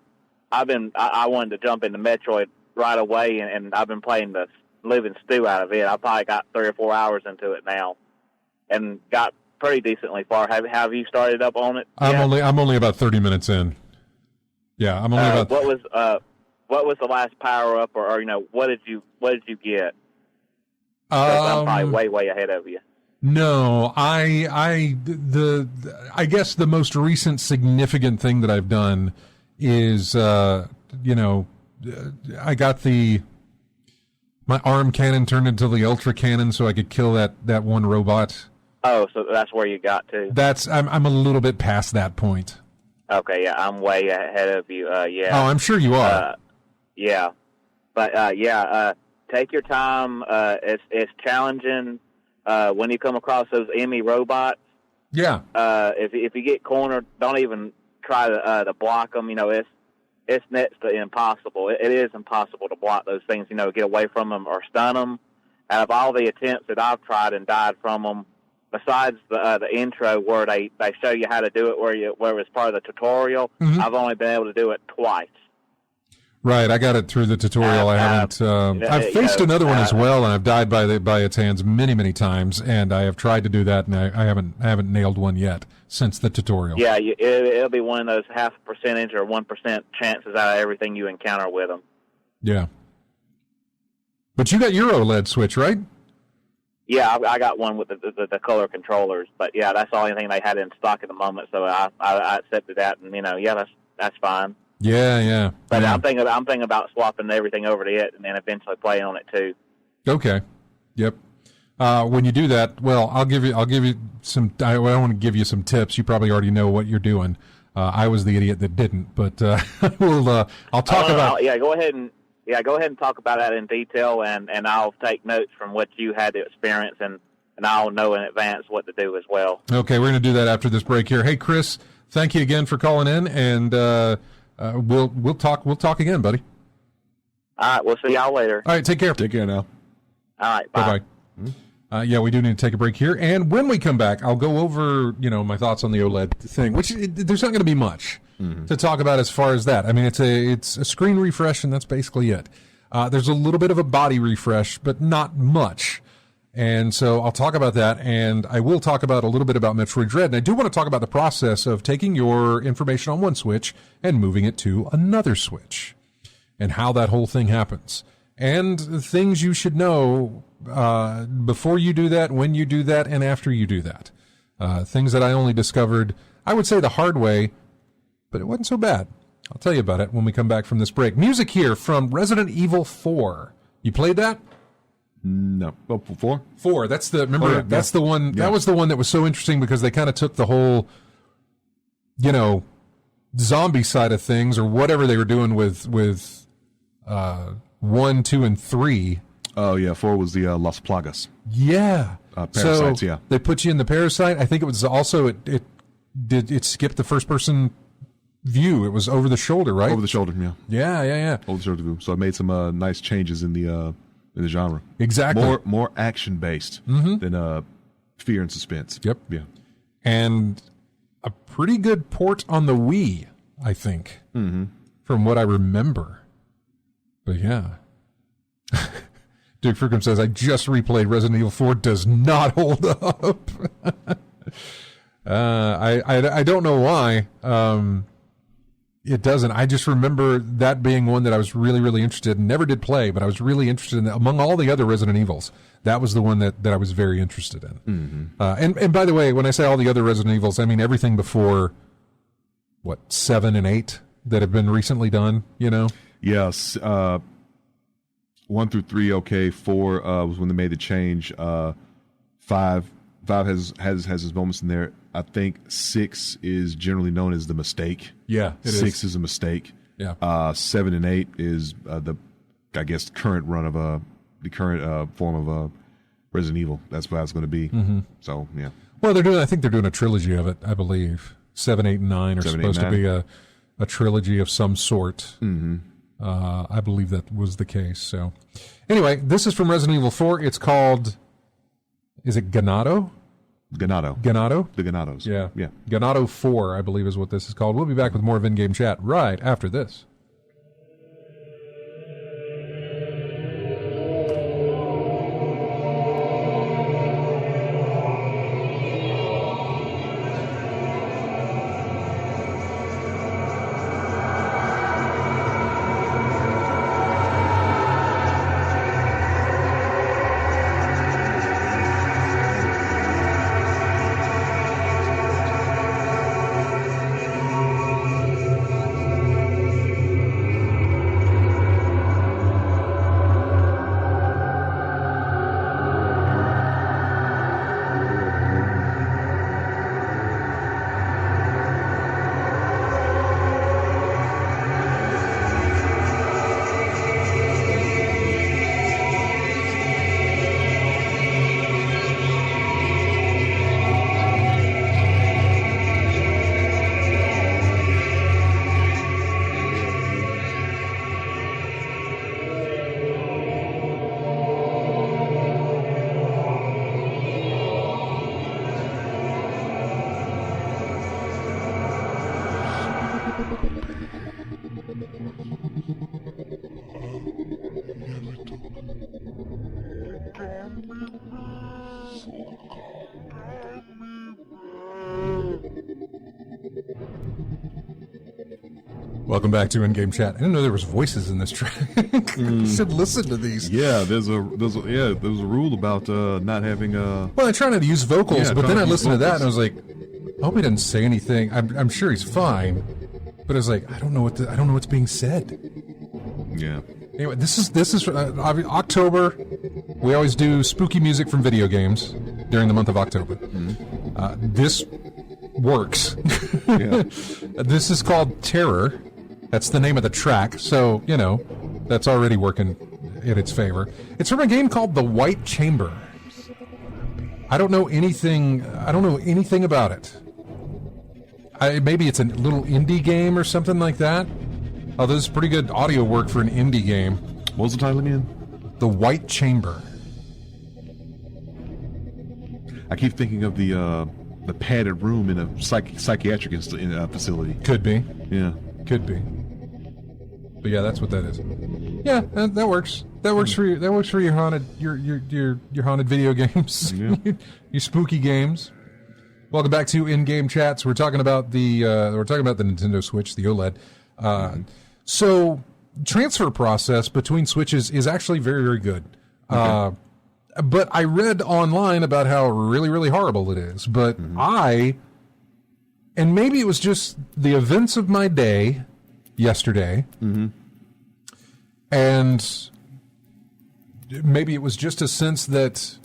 wanted to jump into Metroid right away, and I've been playing the living stew out of it. I probably got 3 or 4 hours into it now, and got pretty decently far. Have you started up on it? I'm only about 30 minutes in. Yeah, I'm only about. What was the last power up, or what did you get? I'm probably way ahead of you. No, I guess the most recent significant thing that I've done is, I got my arm cannon turned into the ultra cannon so I could kill that one robot. Oh, so that's where you got to. I'm a little bit past that point. Okay, yeah, I'm way ahead of you. Yeah. Oh, I'm sure you are. Yeah, but take your time. It's challenging. When you come across those enemy robots, if you get cornered, don't even try to block them. It's next to impossible. It is impossible to block those things. Get away from them or stun them. Out of all the attempts that I've tried and died from them, besides the intro where they show you how to do it, where it was part of the tutorial, I've only been able to do it twice. Right, I got it through the tutorial. I haven't. I've faced another one as well, and I've died by its hands many times. And I have tried to do that, and I haven't nailed one yet since the tutorial. Yeah, it'll be one of those 0.5% or 1% chances out of everything you encounter with them. Yeah, but you got your OLED Switch, right? Yeah, I got one with the color controllers, but yeah, that's the only thing they had in stock at the moment. So I accepted that, and that's fine. Yeah. But yeah. I'm thinking about swapping everything over to it, and then eventually playing on it too. Okay. Yep. When you do that, well, I'll give you some. I want to give you some tips. You probably already know what you're doing. I was the idiot that didn't, but I'll talk about. Go ahead and talk about that in detail, and I'll take notes from what you had to experience, and I'll know in advance what to do as well. Okay, we're going to do that after this break here. Hey, Chris, thank you again for calling in, and. We'll talk again, buddy. All right, we'll see y'all later. All right, take care. Take care now. All right, bye. Bye-bye. Yeah, we do need to take a break here. And when we come back, I'll go over, my thoughts on the OLED thing, which there's not going to be much to talk about as far as that. I mean, it's a screen refresh, and that's basically it. There's a little bit of a body refresh, but not much. And so I'll talk about that, and I will talk about a little bit about Metroid Dread. And I do want to talk about the process of taking your information on one Switch and moving it to another Switch, and how that whole thing happens. And things you should know before you do that, when you do that, and after you do that. Things that I only discovered, I would say, the hard way, but it wasn't so bad. I'll tell you about it when we come back from this break. Music here from Resident Evil 4. You played that? No. Oh, 4? 4. That's the, remember, that's the one, that was the one that was so interesting because they kind of took the whole, zombie side of things, or whatever they were doing with 1, 2, and 3. Oh, yeah. 4 was the Las Plagas. Yeah. Parasites, so they put you in the Parasite. I think it was also, it skipped the first person view. It was over the shoulder, right? Over the shoulder, yeah. Yeah. Over the shoulder view. So it made some nice changes in the genre. Exactly. More action based than fear and suspense. Yep. Yeah. And a pretty good port on the Wii, I think, from what I remember. But yeah. Duke Fruckham says, I just replayed Resident Evil 4, does not hold up. I don't know why it doesn't. I just remember that being one that I was really, really interested in. Never did play, but I was really interested in. Among all the other Resident Evils, that was the one that I was very interested in. And by the way, when I say all the other Resident Evils, I mean everything before, 7 and 8 that have been recently done, Yes. 1 through 3, okay. 4 was when they made the change. 5 has his moments in there. I think 6 is generally known as the mistake. Yeah, 6 is a mistake. Yeah. 7 and 8 is current run of the current form of Resident Evil. That's what it's going to be. So yeah. Well, I think they're doing a trilogy of it. I believe 7, 8, and 9 are supposed to be a trilogy of some sort. I believe that was the case. So, anyway, this is from Resident Evil 4. It's called, is it Ganado? Ganado. The Ganados. Yeah. Ganado 4, I believe, is what this is called. We'll be back with more of In-Game Chat right after this. Welcome back to In-Game Chat. I didn't know there was voices in this track. You should listen to these. Yeah, there's a rule about not having. Well, I try not to use vocals, but then I listened to that and I was like, I hope he didn't say anything. I'm sure he's fine, but I was like, I don't know what's being said. Yeah. Anyway, this is October. We always do spooky music from video games during the month of October. This works. Yeah. This is called Terror. That's the name of the track, so, that's already working in its favor. It's from a game called The White Chamber. I don't know anything about it. Maybe it's a little indie game or something like that. Oh, this is pretty good audio work for an indie game. What was the title again? The White Chamber. I keep thinking of the padded room in a psychiatric facility. Could be. Yeah. Could be. But yeah, that's what that is. Yeah, that works. That works for you. That works for your haunted haunted video games. Yeah. Your spooky games. Welcome back to In-Game Chats. We're talking about the Nintendo Switch, the OLED. So transfer process between Switches is actually very, very good. Okay. But I read online about how really, really horrible it is. But and maybe it was just the events of my day yesterday, and maybe it was just a sense that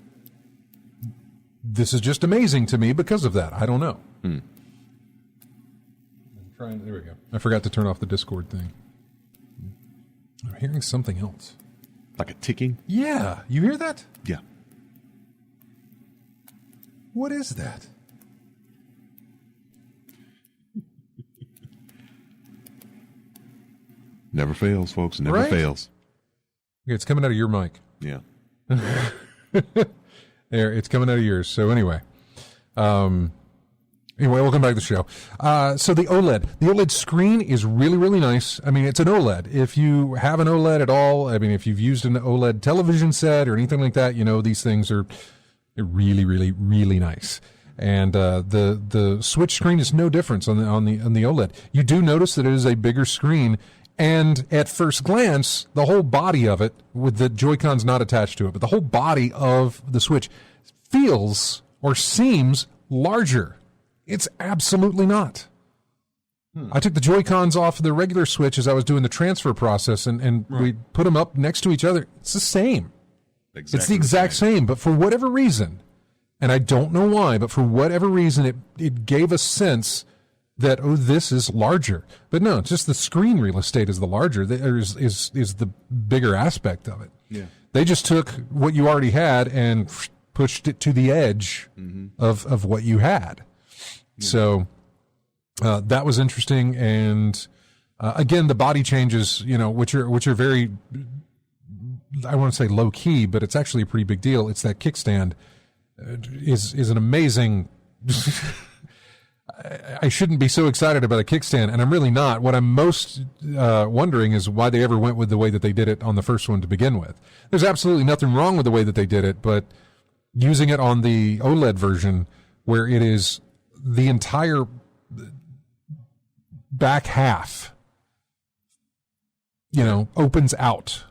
this is just amazing to me because of that. I don't know. I'm trying. There we go. I forgot to turn off the Discord thing. I'm hearing something else. Like a ticking? Yeah. You hear that? Yeah. What is that? Never fails, folks. Never fails. Okay, it's coming out of your mic. Yeah. There, it's coming out of yours. So anyway, welcome back to the show. So the OLED screen is really, really nice. I mean, it's an OLED. If you have an OLED at all, I mean, if you've used an OLED television set or anything like that, you know these things are really, really, really nice. And the Switch screen is no difference on the OLED. You do notice that it is a bigger screen. And at first glance, the whole body of it, with the Joy-Cons not attached to it, but the whole body of the Switch feels or seems larger. It's absolutely not. I took the Joy-Cons off the regular Switch as I was doing the transfer process, and we put them up next to each other. It's the same. It's the exact same, but for whatever reason, and I don't know why, but for whatever reason, it gave a sense that, oh, this is larger. But no, it's just the screen real estate is the larger, is the bigger aspect of it. Yeah. They just took what you already had and pushed it to the edge of what you had. Yeah. So that was interesting. And again, the body changes, which are very, I want to say low key, but it's actually a pretty big deal. It's that kickstand is an amazing... I shouldn't be so excited about a kickstand, and I'm really not. What I'm most wondering is why they ever went with the way that they did it on the first one to begin with. There's absolutely nothing wrong with the way that they did it, but using it on the OLED version, where it is the entire back half, opens out.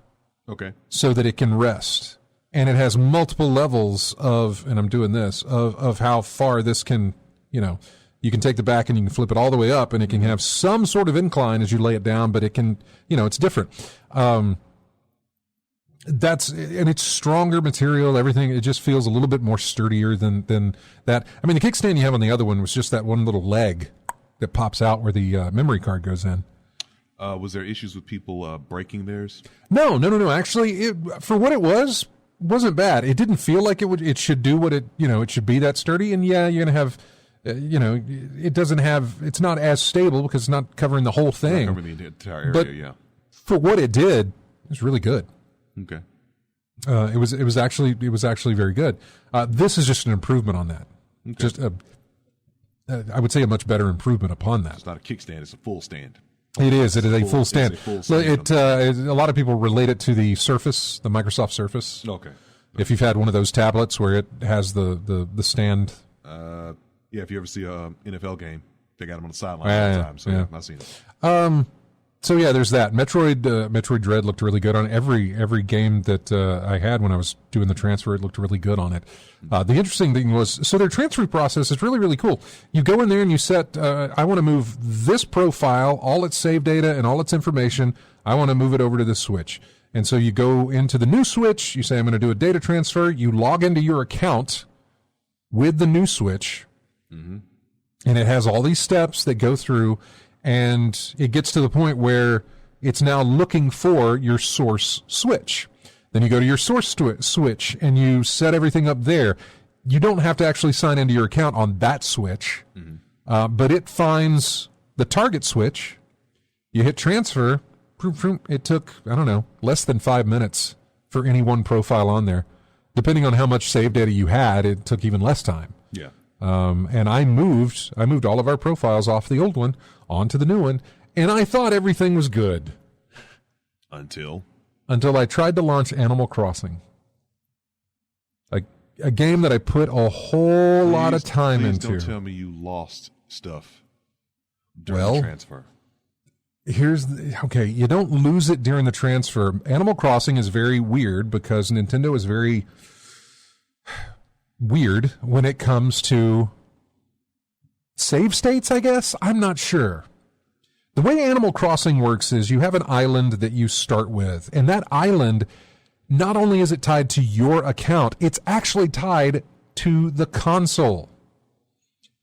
Okay. So that it can rest. And it has multiple levels of, and I'm doing this, of how far this can, you can take the back and you can flip it all the way up, and it can have some sort of incline as you lay it down, but it can, it's different. And it's stronger material, everything. It just feels a little bit more sturdier than that. I mean, the kickstand you have on the other one was just that one little leg that pops out where the memory card goes in. Was there issues with people breaking theirs? No. Actually, for what it was, wasn't bad. It didn't feel like it should do what it should be that sturdy. And yeah, you're going to have, it doesn't have, it's not as stable because it's not covering the whole thing. Not covering the entire area, but yeah. For what it did, it was really good. Okay. It was actually very good. This is just an improvement on that. Okay. Just I would say a much better improvement upon that. It's not a kickstand; it's a full stand. It is. It is a full stand. A lot of people relate it to the Surface, the Microsoft Surface. Okay. If you've had one of those tablets where it has the stand. Yeah, if you ever see a NFL game, they got them on the sideline all the time. So yeah, I've seen it. So yeah, there's that. Metroid Dread looked really good on every game that I had when I was doing the transfer. It looked really good on it. The interesting thing was, so their transfer process is really, really cool. You go in there and you set, I want to move this profile, all its save data and all its information. I want to move it over to this Switch. And so you go into the new Switch. You say, I'm going to do a data transfer. You log into your account with the new Switch. Mm-hmm. And it has all these steps that go through. And it gets to the point where it's now looking for your source Switch. Then you go to your source Switch and you set everything up there. You don't have to actually sign into your account on that Switch, but it finds the target Switch. You hit transfer. It took, I don't know, less than 5 minutes for any one profile on there. depending on how much save data you had, it took even less time. Yeah. And I moved all of our profiles off the old one onto the new one, and I thought everything was good. Until I tried to launch Animal Crossing. A game that I put a whole lot of time into. Don't tell me you lost stuff during the transfer. Okay, you don't lose it during the transfer. Animal Crossing is very weird because Nintendo is very weird when it comes to save states, I guess? I'm not sure. The way Animal Crossing works is you have an island that you start with, and that island, not only is it tied to your account, it's actually tied to the console.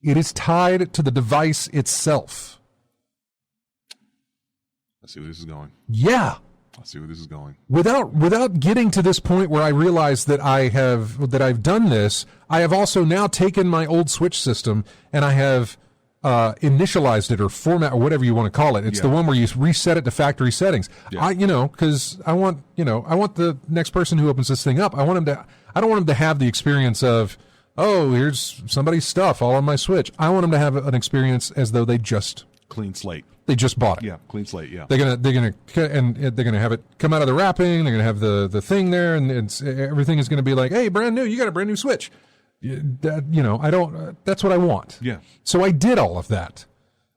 It is tied to the device itself. I see where this is going. Yeah. I see where this is going. Without getting to this point where I realize that I've done this, I have also now taken my old Switch system and I have initialized it or format or whatever you want to call it. It's the one where you reset it to factory settings. Yeah. Because I want the next person who opens this thing up, I don't want them to have the experience of, oh, here's somebody's stuff all on my Switch. I want them to have an experience as though they just clean slate. They just bought it. Yeah, clean slate. Yeah, they're gonna have it come out of the wrapping. They're gonna have the thing there, and everything is gonna be like, hey, brand new. You got a brand new Switch. I don't. That's what I want. Yeah. So I did all of that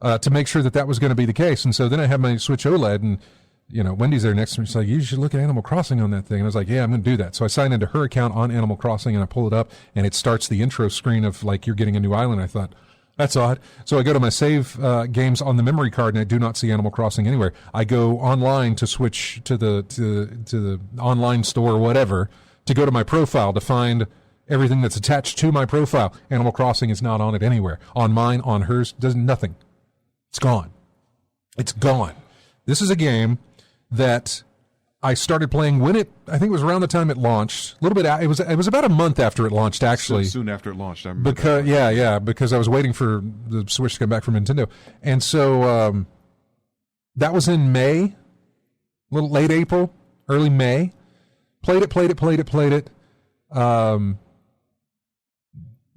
to make sure that was going to be the case. And so then I have my Switch OLED, and Wendy's there next to me. She's like, you should look at Animal Crossing on that thing. And I was like, yeah, I'm going to do that. So I signed into her account on Animal Crossing, and I pull it up, and it starts the intro screen of like you're getting a new island. I thought, that's odd. So I go to my save games on the memory card, and I do not see Animal Crossing anywhere. I go online to switch to the online store or whatever to go to my profile to find everything that's attached to my profile. Animal Crossing is not on it anywhere. On mine, on hers, does nothing. It's gone. It's gone. This is a game that I started playing I think it was around the time it launched. A little bit. It was about a month after it launched, actually. Soon after it launched, I remember. Because I was waiting for the Switch to come back from Nintendo, and so that was in May, a little late April, early May. Played it.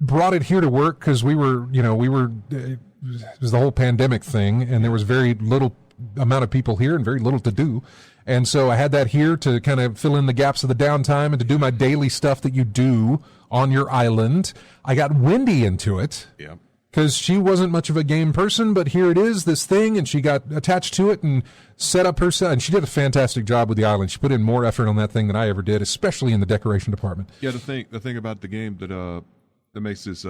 Brought it here to work because we were. It was the whole pandemic thing, and there was very little amount of people here and very little to do. And so I had that here to kind of fill in the gaps of the downtime and to do my daily stuff that you do on your island. I got Wendy into it. Yeah. Because she wasn't much of a game person, but here it is, this thing, and she got attached to it and set up herself. And she did a fantastic job with the island. She put in more effort on that thing than I ever did, especially in the decoration department. Yeah, the thing about the game that makes this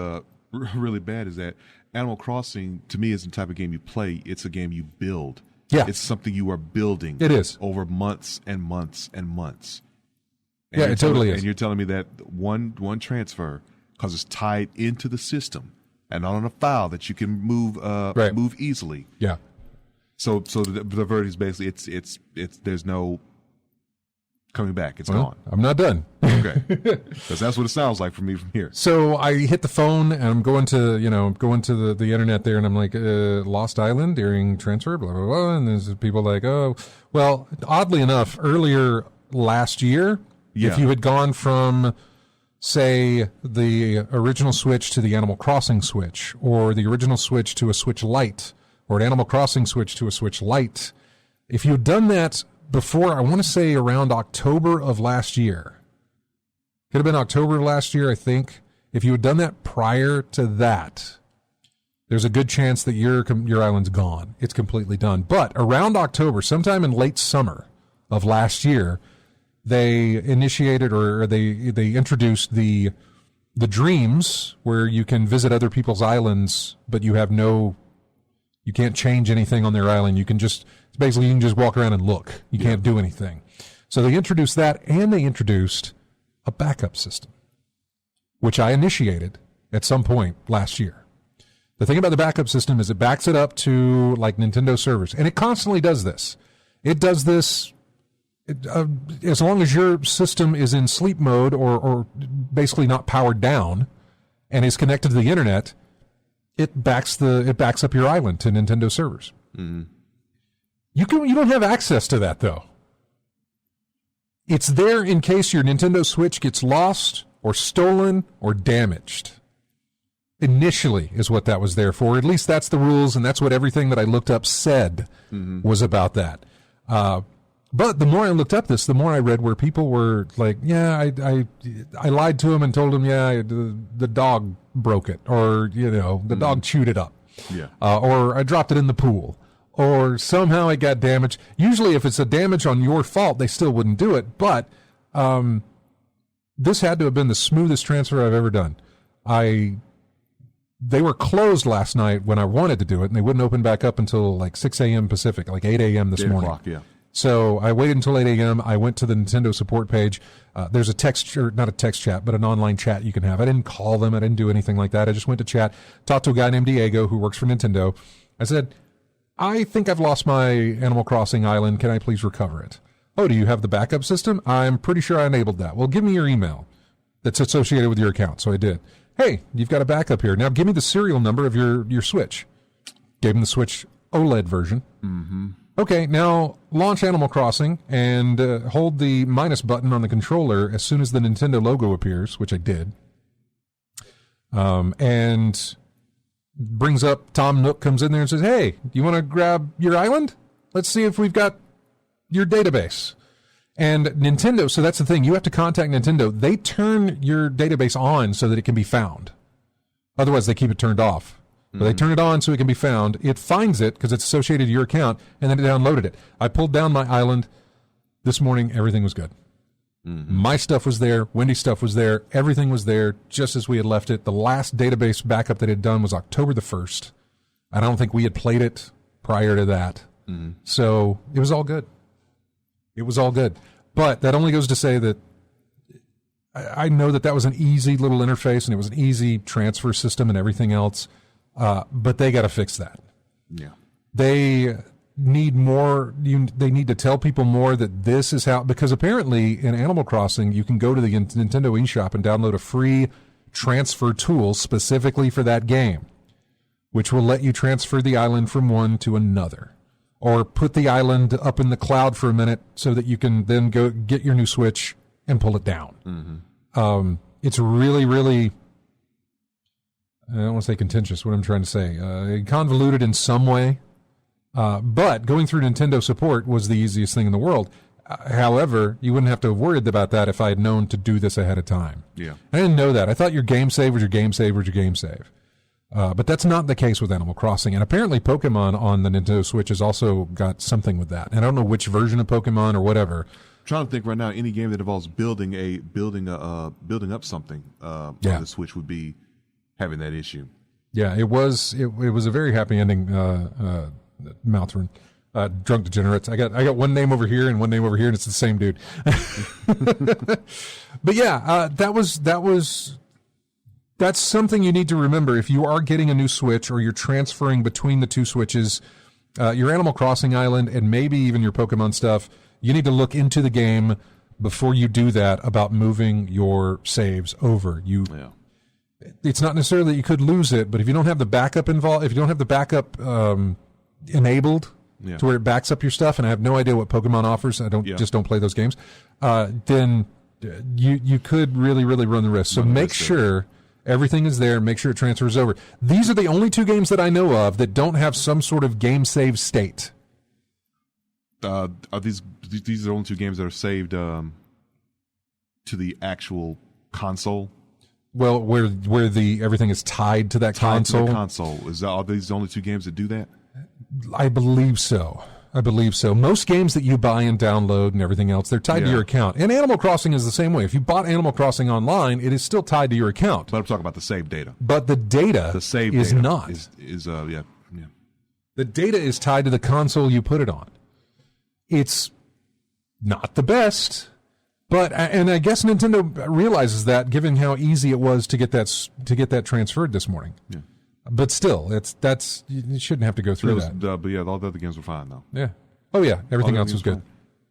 really bad is that Animal Crossing, to me, is the type of game you play. It's a game you build. Yeah. It's something you are building. It is. Over months and months and months. And it totally is. And you're telling me that one transfer, because it's tied into the system and not on a file that you can move easily. Yeah. So the verdict is basically it's there's no coming back. It's gone. I'm not done. Okay. Because that's what it sounds like for me from here. So I hit the phone and I'm going to the internet there, and I'm like, Lost Island during transfer, blah, blah, blah. And there's people like, oh, well, oddly enough, earlier last year, if you had gone from, say, the original Switch to the Animal Crossing Switch, or the original Switch to a Switch Lite, or an Animal Crossing Switch to a Switch Lite, if you had done that before, I want to say around October of last year. Could have been October of last year, I think. If you had done that prior to that, there's a good chance that your island's gone. It's completely done. But around October, sometime in late summer of last year, they initiated or they introduced the Dreams, where you can visit other people's islands, but you can't change anything on their island. You can just walk around and look. You can't do anything. So they introduced that, and they introduced a backup system, which I initiated at some point last year. The thing about the backup system is it backs it up to like Nintendo servers, and it constantly does this. It does this as long as your system is in sleep mode or basically not powered down and is connected to the internet. It backs up your island to Nintendo servers. Mm-hmm. You don't have access to that though. It's there in case your Nintendo Switch gets lost or stolen or damaged. Initially is what that was there for. At least that's the rules, and that's what everything that I looked up said was about that. But the more I looked up this, the more I read where people were like, yeah, I lied to him and told him, yeah, the dog broke it, or, the dog chewed it up. Yeah. Or I dropped it in the pool, or somehow it got damaged. Usually if it's a damage on your fault, they still wouldn't do it. But this had to have been the smoothest transfer I've ever done. They were closed last night when I wanted to do it, and they wouldn't open back up until like 6 a.m. Pacific, like 8 a.m. this morning. 8 o'clock, yeah. So I waited until 8 a.m. I went to the Nintendo support page. There's a text, or not a text chat, but an online chat you can have. I didn't call them. I didn't do anything like that. I just went to chat, talked to a guy named Diego who works for Nintendo. I said, I think I've lost my Animal Crossing island. Can I please recover it? Oh, do you have the backup system? I'm pretty sure I enabled that. Well, give me your email that's associated with your account. So I did. Hey, you've got a backup here. Now give me the serial number of your Switch. Gave him the Switch OLED version. Mm-hmm. Okay, now launch Animal Crossing and hold the minus button on the controller as soon as the Nintendo logo appears, which I did. And brings up Tom Nook, comes in there and says, hey, do you want to grab your island? Let's see if we've got your database. And Nintendo, so that's the thing, you have to contact Nintendo. They turn your database on so that it can be found. Otherwise, they keep it turned off. But they turn it on so it can be found. It finds it because it's associated to your account, and then it downloaded it. I pulled down my island this morning. Everything was good. My stuff was there. Wendy's stuff was there. Everything was there just as we had left it. The last database backup that it had done was October the 1st. I don't think we had played it prior to that. So it was all good. It was all good. But that only goes to say that I know that was an easy little interface, and it was an easy transfer system and everything else. But they got to fix that. Yeah. They need more. They need to tell people more that this is how, because apparently in Animal Crossing, you can go to the Nintendo eShop and download a free transfer tool specifically for that game, which will let you transfer the island from one to another, or put the island up in the cloud for a minute so that you can then go get your new Switch and pull it down. It's really, really, I don't want to say contentious, what I'm trying to say. Convoluted in some way, but going through Nintendo support was the easiest thing in the world. However, you wouldn't have to have worried about that if I had known to do this ahead of time. Yeah. I didn't know that. I thought your game save was your game save was your game save. But that's not the case with Animal Crossing. And apparently Pokemon on the Nintendo Switch has also got something with that. And I don't know which version of Pokemon or whatever. I'm trying to think right now, any game that involves building up something on the Switch would be having that issue. Yeah, it was a very happy ending, Mouthrin. Drunk Degenerates. I got one name over here and one name over here, and it's the same dude. But yeah, that's something you need to remember if you are getting a new Switch or you're transferring between the two Switches, your Animal Crossing island and maybe even your Pokemon stuff. You need to look into the game before you do that about moving your saves over. It's not necessarily that you could lose it, but if you don't have the backup involved, if you don't have the backup enabled to where it backs up your stuff, and I have no idea what Pokemon offers, just don't play those games, then you could really, really run the risk. So make sure everything is there. Make sure it transfers over. These are the only two games that I know of that don't have some sort of game save state. Are these are the only two games that are saved to the actual console? Well, where everything is tied to that console. To the console. Are these the only two games that do that? I believe so. Most games that you buy and download and everything else, they're tied to your account. And Animal Crossing is the same way. If you bought Animal Crossing online, it is still tied to your account. But I'm talking about the save data. But the data is not. The data is tied to the console you put it on. It's not the best, and I guess Nintendo realizes that, given how easy it was to get that transferred this morning. Yeah. But still, you shouldn't have to go through that. But yeah, all the other games were fine though. Yeah. Oh yeah, everything else was good.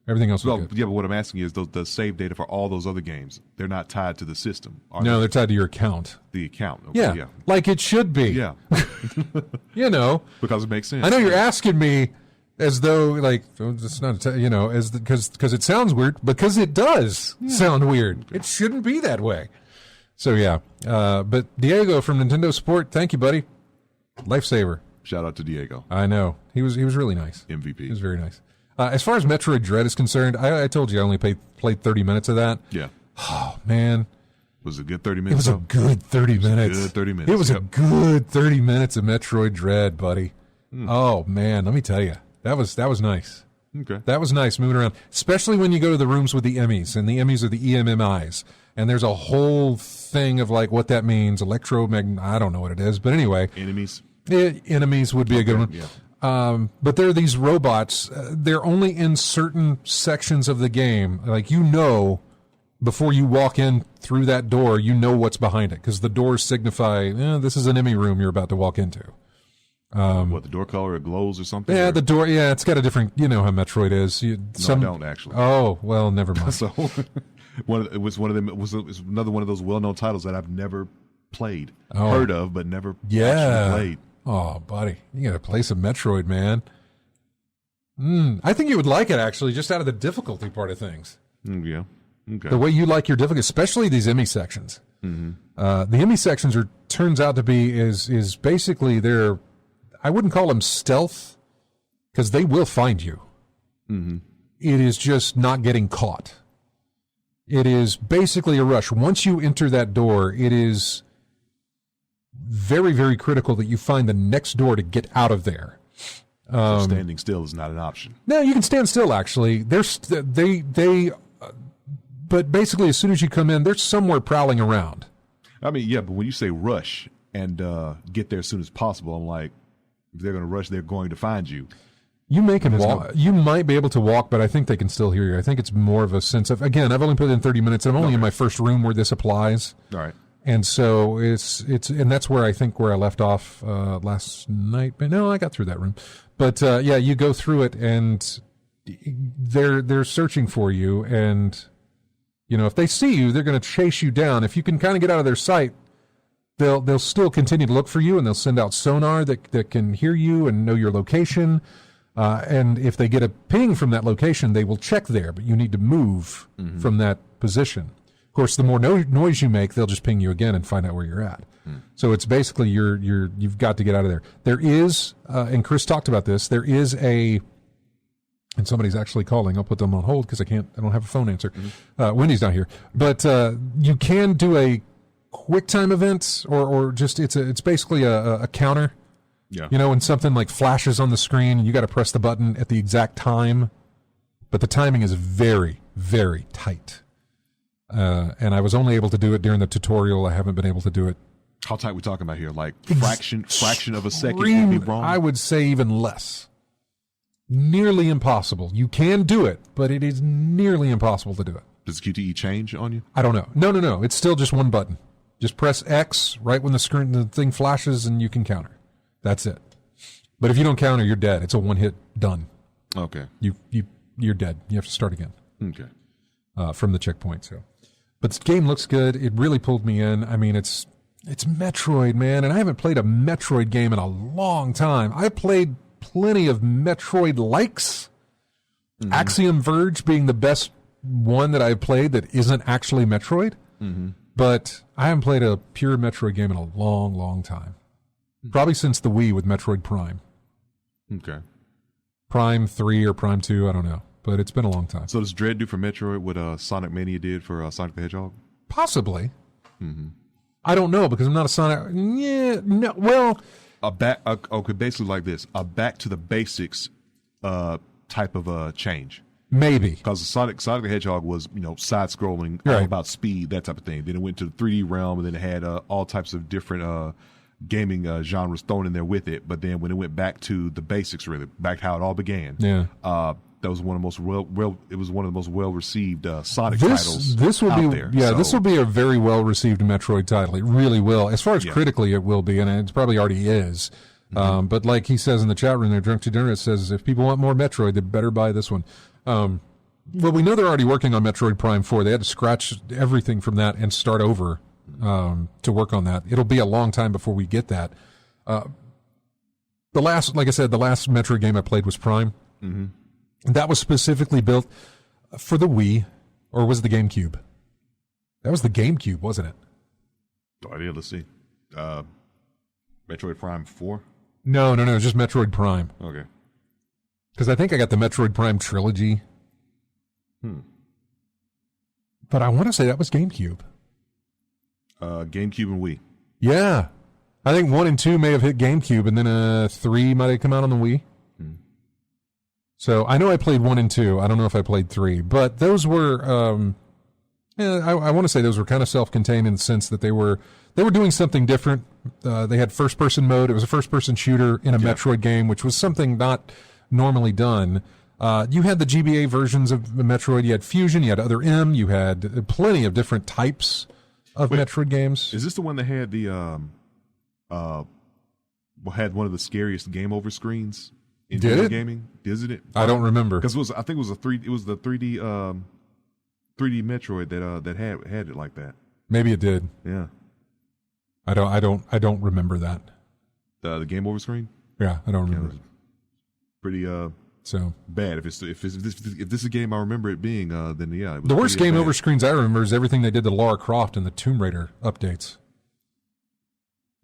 Everything else was good. Yeah, but what I'm asking is the save data for all those other games, they're not tied to the system. No, they're tied to your account. The account. Okay, yeah. Like it should be. Yeah. Because it makes sense. I know you're asking me, As though, like, it's not, because it sounds weird, because it does sound weird. It shouldn't be that way. So, yeah. But Diego from Nintendo Support, thank you, buddy. Lifesaver. Shout out to Diego. I know. He was really nice. MVP. He was very nice. As far as Metroid Dread is concerned, I told you I only played 30 minutes of that. Yeah. Oh, man. Was it a good 30 minutes? It was a good 30 minutes. Good 30 minutes. It was a good 30 minutes of Metroid Dread, buddy. Oh, man. Let me tell you. That was nice. Okay. That was nice moving around, especially when you go to the rooms with the Emmys, and the Emmys are the EMMIs, and there's a whole thing of like what that means, I don't know what it is, but anyway. Enemies? Enemies would be a good one. Yeah. But there are these robots, they're only in certain sections of the game, like before you walk in through that door, you know what's behind it, because the doors signify, this is an Emmy room you're about to walk into. What, the door color, it glows or something? Yeah, or? the door, it's got a different, you know how Metroid is. I don't actually. Oh, well, never mind. So, it was another one of those well-known titles that I've never played. Heard of, but never actually played. Oh, buddy, you got to play some Metroid, man. I think you would like it, actually, just out of the difficulty part of things. Yeah. Okay. The way you like your difficulty, especially these Emmy sections. Mm-hmm. The Emmy sections turns out to be is basically I wouldn't call them stealth, because they will find you. Mm-hmm. It is just not getting caught. It is basically a rush. Once you enter that door, it is very, very critical that you find the next door to get out of there. So standing still is not an option. No, you can stand still, actually. But basically, as soon as you come in, they're somewhere prowling around. I mean, yeah, but when you say rush and get there as soon as possible, I'm like, if they're going to rush, they're going to find you. You can walk. You might be able to walk, but I think they can still hear you. I think it's more of a sense of, again, I've only put in 30 minutes. I'm only in my first room where this applies. All right. And so and that's where I left off last night. But no, I got through that room. But you go through it, and they're searching for you, and if they see you, they're going to chase you down. If you can kind of get out of their sight, they'll still continue to look for you, and they'll send out sonar that can hear you and know your location. And if they get a ping from that location, they will check there, but you need to move from that position. Of course, the more noise you make, they'll just ping you again and find out where you're at. So it's basically you've got to get out of there. There is, and Chris talked about this, there is and somebody's actually calling. I'll put them on hold because I don't have a phone answer. Wendy's not here. But you can do a quick time event or just, it's basically a counter. Yeah. When something like flashes on the screen, you got to press the button at the exact time. But the timing is very, very tight. And I was only able to do it during the tutorial. I haven't been able to do it. How tight we talking about here? Like fraction of a second would be wrong? I would say even less. Nearly impossible. You can do it, but it is nearly impossible to do it. Does QTE change on you? I don't know. No. It's still just one button. Just press X right when the thing flashes, and you can counter. That's it. But if you don't counter, you're dead. It's a one-hit done. Okay. You're dead. You have to start again. Okay. From the checkpoint. So, but the game looks good. It really pulled me in. I mean, it's Metroid, man, and I haven't played a Metroid game in a long time. I played plenty of Metroid likes. Axiom Verge being the best one that I've played that isn't actually Metroid. But I haven't played a pure Metroid game in a long, long time. Probably since the Wii with Metroid Prime. Okay. Prime 3 or Prime 2, I don't know. But it's been a long time. So does Dread do for Metroid what Sonic Mania did for Sonic the Hedgehog? Possibly. I don't know because I'm not a Sonic. Yeah, no. Well, okay, basically like this: a back to the basics type of change. Maybe because Sonic the Hedgehog was side scrolling, all about speed, that type of thing. Then it went to the 3D realm, and then it had all types of different gaming genres thrown in there with it. But then when it went back to the basics, really back to how it all began, that was one of the most well received Sonic titles. This will out be there. This will be a very well received Metroid title. It really will. As far as critically, it will be, and it probably already is. But like he says in the chat room there, Drunk to Dinner, it says if people want more Metroid, they better buy this one. Well, we know they're already working on Metroid Prime 4. They had to scratch everything from that and start over to work on that. It'll be a long time before we get that. Like I said, the last Metroid game I played was Prime. Mm-hmm. That was specifically built for the Wii, or was it the GameCube? That was the GameCube, wasn't it? No idea. Let's see. Metroid Prime 4? No, just Metroid Prime. Okay. Because I think I got the Metroid Prime trilogy. But I want to say that was GameCube. GameCube and Wii. Yeah. I think 1 and 2 may have hit GameCube, and then 3 might have come out on the Wii. So I know I played 1 and 2. I don't know if I played 3. But those were... I want to say those were kind of self-contained in the sense that they were doing something different. They had first-person mode. It was a first-person shooter in a Metroid game, which was something not normally done. You had the GBA versions of Metroid. You had Fusion. You had Other M. You had plenty of different types of Metroid games. Is this the one that had the had one of the scariest game over screens in video gaming? Isn't it? I don't remember because I think it was the 3D 3D Metroid that had it like that. Maybe it did. Yeah. I don't remember that. The game over screen? Yeah, I don't remember. Pretty so bad. If this is a game I remember it being, then yeah. It was the worst game bad. over screens I remember is everything they did to Lara Croft in the Tomb Raider updates.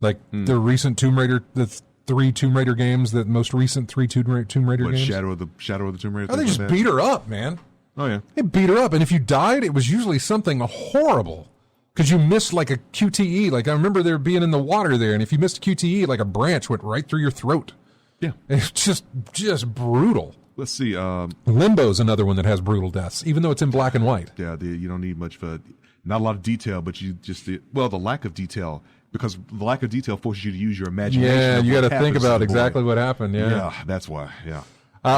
Like the recent Tomb Raider, the 3 Tomb Raider games, the most recent 3 Tomb Raider games. Shadow of the Tomb Raider. Oh, they just beat her up, man. Oh yeah, they beat her up, and if you died, it was usually something horrible because you missed like a QTE. Like I remember there being in the water there, and if you missed a QTE, like a branch went right through your throat. Yeah, it's just brutal. Let's see. Limbo's another one that has brutal deaths, even though it's in black and white. Yeah, you don't need much for not a lot of detail, but you just the lack of detail. Because the lack of detail forces you to use your imagination. Yeah, you got to think about exactly what happened. Yeah, that's why. Yeah.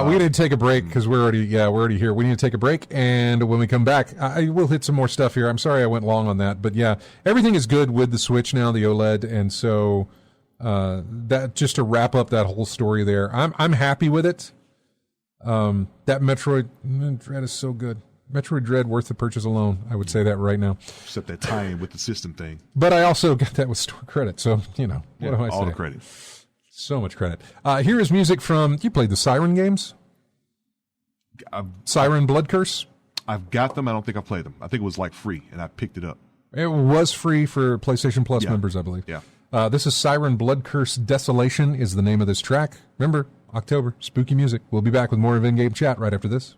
We need to take a break because we're already here. We need to take a break, and when we come back, I will hit some more stuff here. I'm sorry I went long on that, but yeah, everything is good with the Switch now, the OLED, and so that just to wrap up that whole story there, I'm happy with it. That Metroid Dread is so good. Metroid Dread worth the purchase alone. I would say that right now. Except that tie-in with the system thing. But I also got that with store credit, so what do I say? All the credit. So much credit. Here is music from... You played the Siren games? Siren Blood Curse? I've got them. I don't think I played them. I think it was like free, and I picked it up. It was free for PlayStation Plus members, I believe. Yeah. This is Siren Blood Curse Desolation is the name of this track. Remember, October, spooky music. We'll be back with more of In-Game Chat right after this.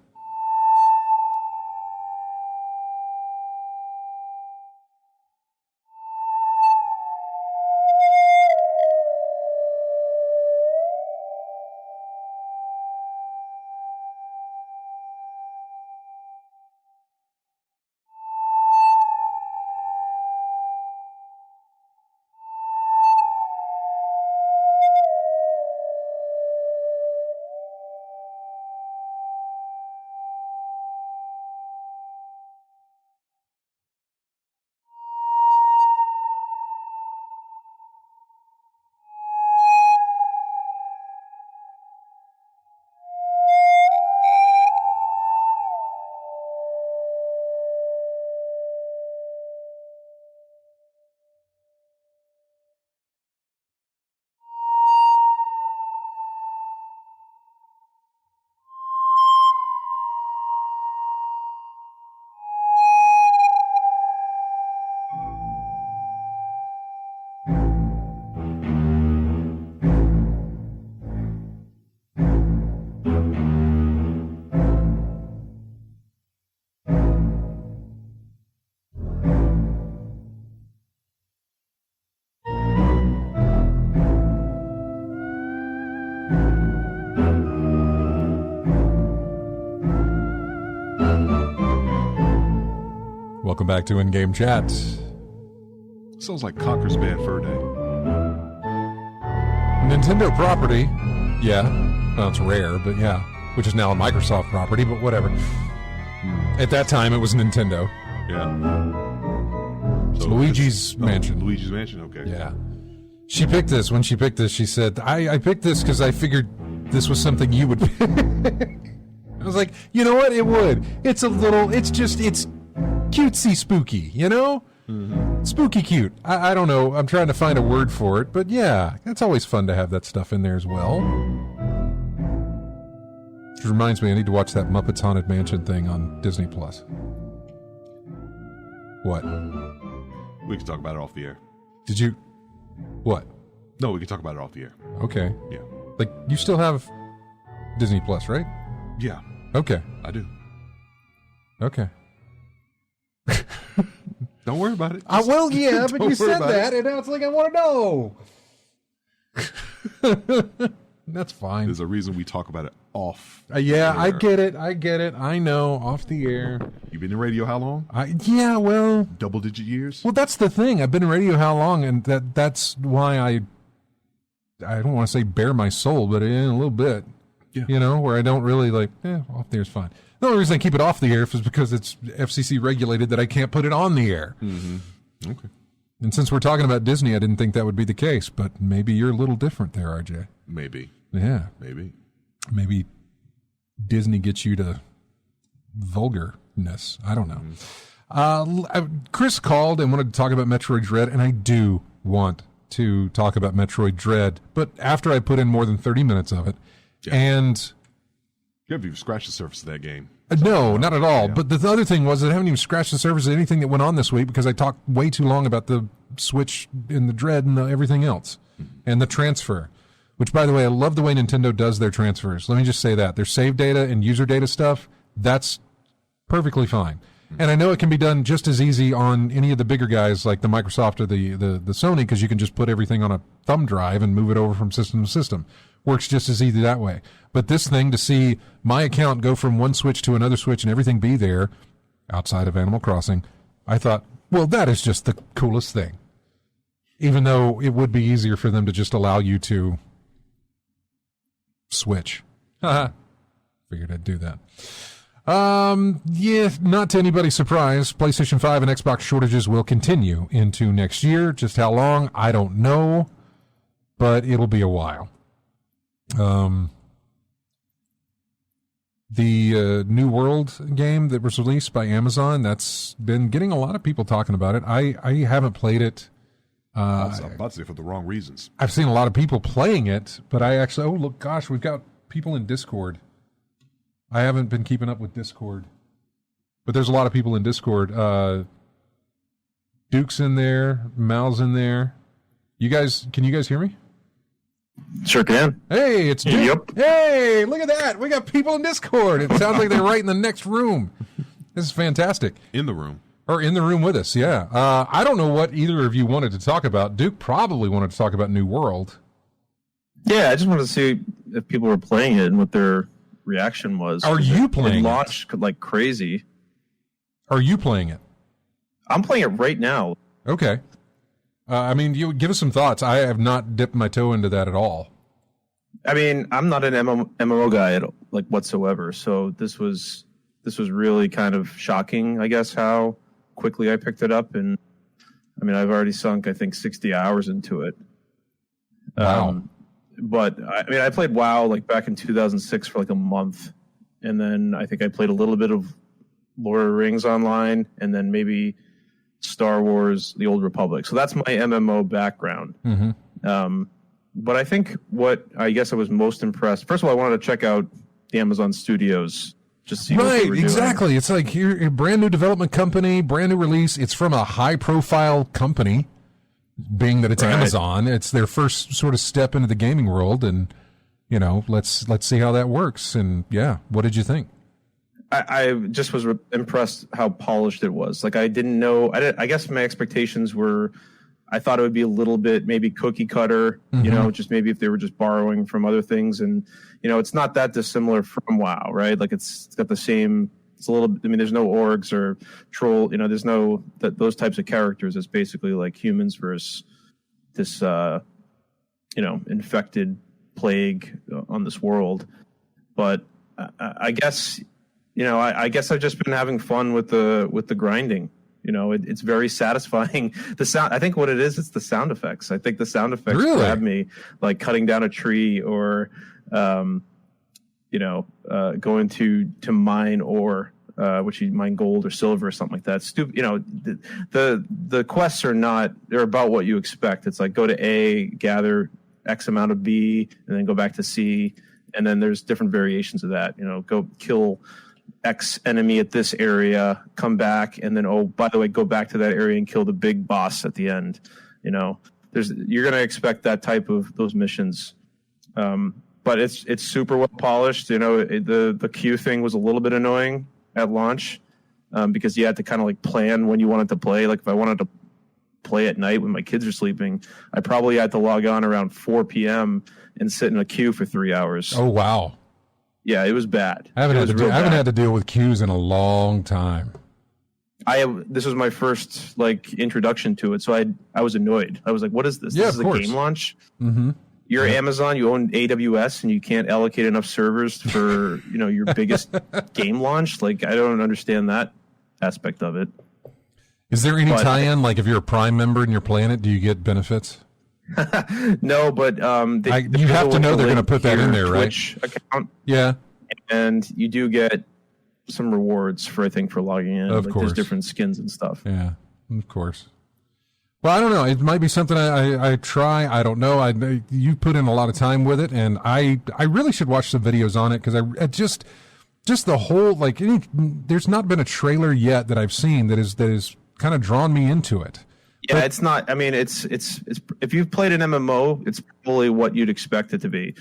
Welcome back to In-Game Chat. Sounds like Conker's Bad Fur Day. Nintendo property. Yeah. Well, it's Rare, but yeah. Which is now a Microsoft property, but whatever. At that time, it was Nintendo. Yeah. So Luigi's Mansion. Luigi's Mansion, okay. Yeah. She picked this. When she picked this, she said, I picked this because I figured this was something you would pick. I was like, you know what? It would. It's cutesy spooky, you know? Mm-hmm. Spooky cute. I don't know. I'm trying to find a word for it, but yeah, it's always fun to have that stuff in there as well. Which reminds me, I need to watch that Muppets Haunted Mansion thing on Disney Plus. What? We can talk about it off the air. Did you? What? No, we can talk about it off the air. Okay. Yeah. Like, you still have Disney Plus, right? Yeah. Okay. I do. Okay. Don't worry about it. Well, yeah, but you said that, and now it's like I want to know. That's fine. There's a reason we talk about it off. Yeah, I get it. I know, off the air. You've been in radio how long? Yeah, well, double-digit years. Well, that's the thing. I've been in radio how long, and that's why I don't want to say bare my soul, but a little bit. Yeah. You know, where I don't really off the air is fine. The only reason I keep it off the air is because it's FCC regulated that I can't put it on the air. Mm-hmm. Okay. And since we're talking about Disney, I didn't think that would be the case, but maybe you're a little different there, RJ. Maybe. Yeah. Maybe Disney gets you to vulgarness. I don't know. Chris called and wanted to talk about Metroid Dread, and I do want to talk about Metroid Dread, but after I put in more than 30 minutes of it, and... You haven't even scratched the surface of that game. No, not at all. Yeah. But the other thing was that I haven't even scratched the surface of anything that went on this week because I talked way too long about the Switch and the Dread and everything else. And the transfer. Which, by the way, I love the way Nintendo does their transfers. Let me just say that. Their save data and user data stuff, that's perfectly fine. And I know it can be done just as easy on any of the bigger guys like the Microsoft or the Sony, because you can just put everything on a thumb drive and move it over from system to system. Works just as easy that way. But this thing, to see my account go from one Switch to another Switch and everything be there, outside of Animal Crossing, I thought, well, that is just the coolest thing. Even though it would be easier for them to just allow you to switch. Figured I'd do that. Yeah, not to anybody's surprise, PlayStation 5 and Xbox shortages will continue into next year. Just how long, I don't know, but it'll be a while. The New World game that was released by Amazon, that's been getting a lot of people talking about it. I haven't played it. I was about to say for the wrong reasons. I've seen a lot of people playing it, but I actually, oh, look, gosh, we've got people in Discord. I haven't been keeping up with Discord, but there's a lot of people in Discord. Duke's in there, Mal's in there. Can you guys hear me? Sure can. Hey, it's Duke. Yep. Hey, look at that. We got people in Discord. It sounds like they're right in the next room. This is fantastic. In the room. Or in the room with us, yeah. I don't know what either of you wanted to talk about. Duke probably wanted to talk about New World. Yeah, I just wanted to see if people were playing it and what their reaction was. Are you playing it? It launched like crazy. Are you playing it? I'm playing it right now. Okay. I mean, you give us some thoughts. I have not dipped my toe into that at all. I mean, I'm not an MMO guy whatsoever, so this was really kind of shocking, I guess, how quickly I picked it up. And I mean, I've already sunk, I think, 60 hours into it. Wow. But I mean, I played WoW like back in 2006 for like a month, and then I think I played a little bit of Lord of the Rings online, and then maybe Star Wars: The Old Republic. So that's my MMO background. Mm-hmm. But I think what I guess I was most impressed. First of all, I wanted to check out the Amazon Studios. Just see what they were doing. Exactly. It's like you're a brand new development company, brand new release. It's from a high-profile company, being that it's right. Amazon. It's their first sort of step into the gaming world, and let's see how that works. And yeah, what did you think? I just was impressed how polished it was. Like I didn't know. I guess my expectations were. I thought it would be a little bit maybe cookie cutter, mm-hmm. Just maybe if they were just borrowing from other things. And, it's not that dissimilar from WoW, right? Like it's got the same, it's a little, I mean, there's no orgs or troll, there's no, those types of characters. It's basically like humans versus this, infected plague on this world. But I guess, I guess I've just been having fun with the grinding. It's very satisfying. The sound, I think what it is, it's the sound effects. I think the sound effects grab me, like cutting down a tree or, going to mine ore, which you mine gold or silver or something like that. The quests they're about what you expect. It's like go to A, gather X amount of B, and then go back to C And then there's different variations of that. Go kill X enemy at this area, come back, and then by the way, go back to that area and kill the big boss at the end. You're going to expect that type of those missions. But it's super well polished. The queue thing was a little bit annoying at launch because you had to kind of like plan when you wanted to play. Like if I wanted to play at night when my kids are sleeping, I probably had to log on around 4 p.m. and sit in a queue for 3 hours. Oh wow! Yeah, it was bad. I haven't had to deal with queues in a long time. This was my first like introduction to it, so I was annoyed. I was like, "What is this? Yeah, this is a game launch." Mm-hmm. You're Amazon, you own AWS, and you can't allocate enough servers for your biggest game launch. Like, I don't understand that aspect of it. Is there any tie-in? Like, if you're a Prime member and you're playing it, do you get benefits? No, but you have to know they're going to put that in there, Twitch right? Account. Yeah, and you do get some rewards for logging in. Of course, there's different skins and stuff. Yeah, of course. Well, I don't know. It might be something I try. I don't know. You put in a lot of time with it, and I really should watch some videos on it because I just the whole there's not been a trailer yet that I've seen that is kind of drawn me into it. Yeah, it's not. I mean, it's if you've played an MMO, it's probably what you'd expect it to be.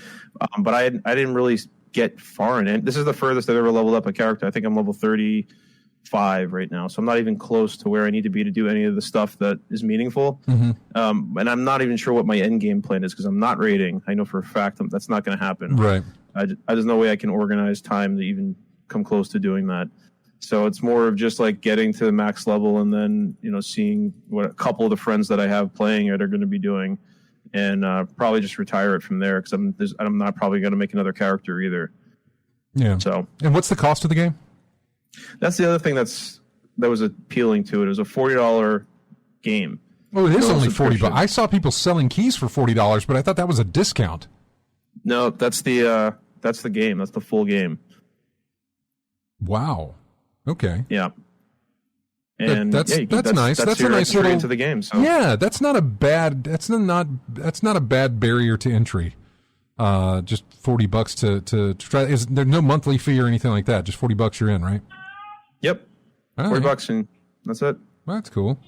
But I didn't really get far in it. This is the furthest I've ever leveled up a character. I think I'm level 35 right now, so I'm not even close to where I need to be to do any of the stuff that is meaningful. Mm-hmm. And I'm not even sure what my end game plan is because I'm not raiding. I know for a fact that's not going to happen. Right. There's no way I can organize time to even come close to doing that. So it's more of just like getting to the max level and then seeing what a couple of the friends that I have playing it are going to be doing, and probably just retire it from there because I'm not probably going to make another character either. Yeah. So. And what's the cost of the game? That's the other thing that was appealing to it. It was a $40 game. Oh, it is only $40. I saw people selling keys for $40, but I thought that was a discount. No, that's the game. That's the full game. Wow. Okay. Yeah. And that's nice. That's a nice little into the game. So. Yeah, that's not a bad barrier to entry. Just $40 to try. Is there no monthly fee or anything like that? Just $40 you're in, right? Yep. $40 and that's it. That's cool.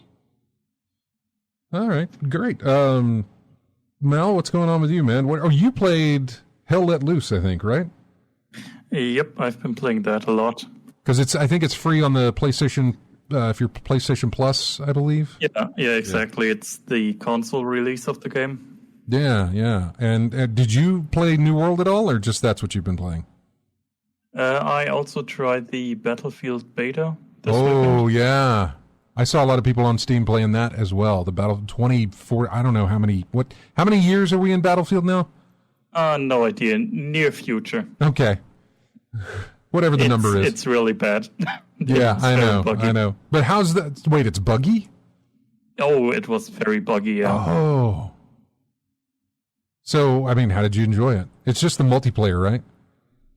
All right, great. Mel, what's going on with you, man? You played Hell Let Loose, I think, right? Yep, I've been playing that a lot. Because I think it's free on the PlayStation. If you're PlayStation Plus, I believe. Yeah, exactly. Yeah. It's the console release of the game. Yeah. And did you play New World at all, or just that's what you've been playing? I also tried the Battlefield beta. Oh, yeah. I saw a lot of people on Steam playing that as well. The Battlefield 24. I don't know how many years are we in Battlefield now? No idea. Near future. Okay. Whatever the number is. It's really bad. Yeah, I know. But how's that? Wait, it's buggy? Oh, it was very buggy, yeah. Oh. So, I mean, how did you enjoy it? It's just the multiplayer, right?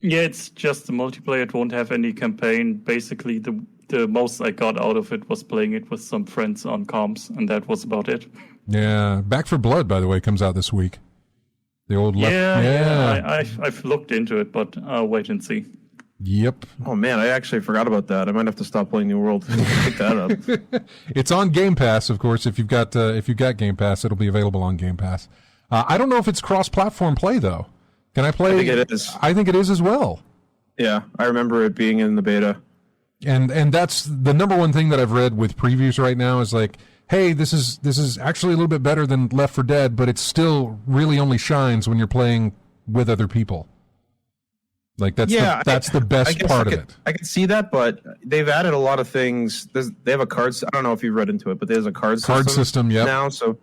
Yeah, it's just the multiplayer. It won't have any campaign. Basically, the most I got out of it was playing it with some friends on comms, and that was about it. Yeah. Back for Blood, by the way, comes out this week. The old I've looked into it, but I'll wait and see. Yep. Oh man, I actually forgot about that. I might have to stop playing New World to pick that up. It's on Game Pass, of course. If you've got Game Pass, it'll be available on Game Pass. I don't know if it's cross-platform play though. Can I play? I think it is. I think it is as well. Yeah, I remember it being in the beta. And that's the number one thing that I've read with previews right now is like, hey, this is actually a little bit better than Left 4 Dead, but it still really only shines when you're playing with other people. Like that's the best part of it. I can see that, but they've added a lot of things. They have a cards. I don't know if you've read into it, but there's a card system now. So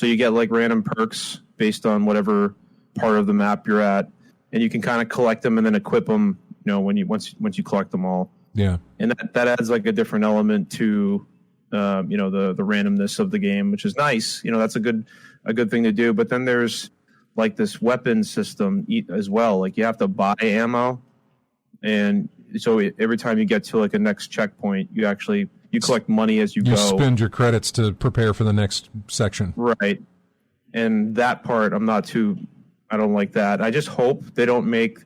you get like random perks based on whatever part of the map you're at, and you can kind of collect them and then equip them. Once you collect them all. Yeah, and that adds like a different element to the randomness of the game, which is nice. That's a good thing to do. But then there's like this weapon system as well. Like you have to buy ammo, and so every time you get to like a next checkpoint, you collect money as you go. You spend your credits to prepare for the next section. Right. And that part I'm not too I don't like that. I just hope they don't make.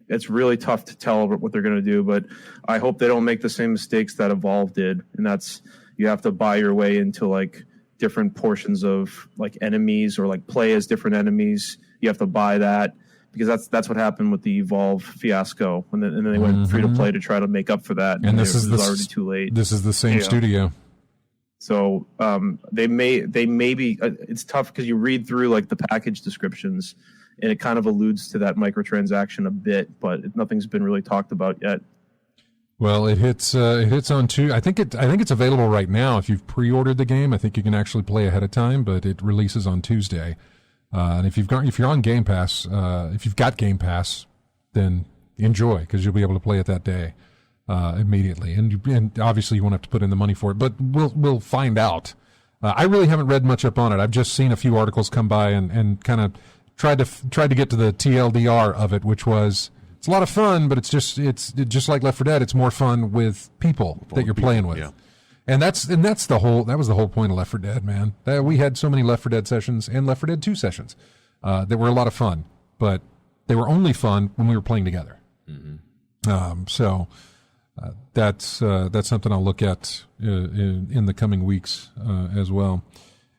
It's really tough to tell what they're going to do, but I hope they don't make the same mistakes that Evolve did, and that's you have to buy your way into like different portions of like enemies or like play as different enemies. You have to buy that because that's what happened with the Evolve fiasco, and then they went free to play to try to make up for that. And this is already too late. This is the same studio. So they may be. It's tough because you read through like the package descriptions, and it kind of alludes to that microtransaction a bit, but nothing's been really talked about yet. Well, it hits on two. I think it's available right now. If you've pre-ordered the game, I think you can actually play ahead of time, but it releases on Tuesday. And if you're on Game Pass, if you've got Game Pass, then enjoy because you'll be able to play it that day immediately. And obviously you won't have to put in the money for it, but we'll find out. I really haven't read much up on it. I've just seen a few articles come by and kind of tried to get to the TLDR of it, which was it's a lot of fun, but it's just like Left 4 Dead. It's more fun with people that you're playing with. Yeah. And that was the whole point of Left 4 Dead, man. We had so many Left 4 Dead sessions and Left 4 Dead 2 sessions that were a lot of fun, but they were only fun when we were playing together. Mm-hmm. So that's something I'll look at in the coming weeks as well.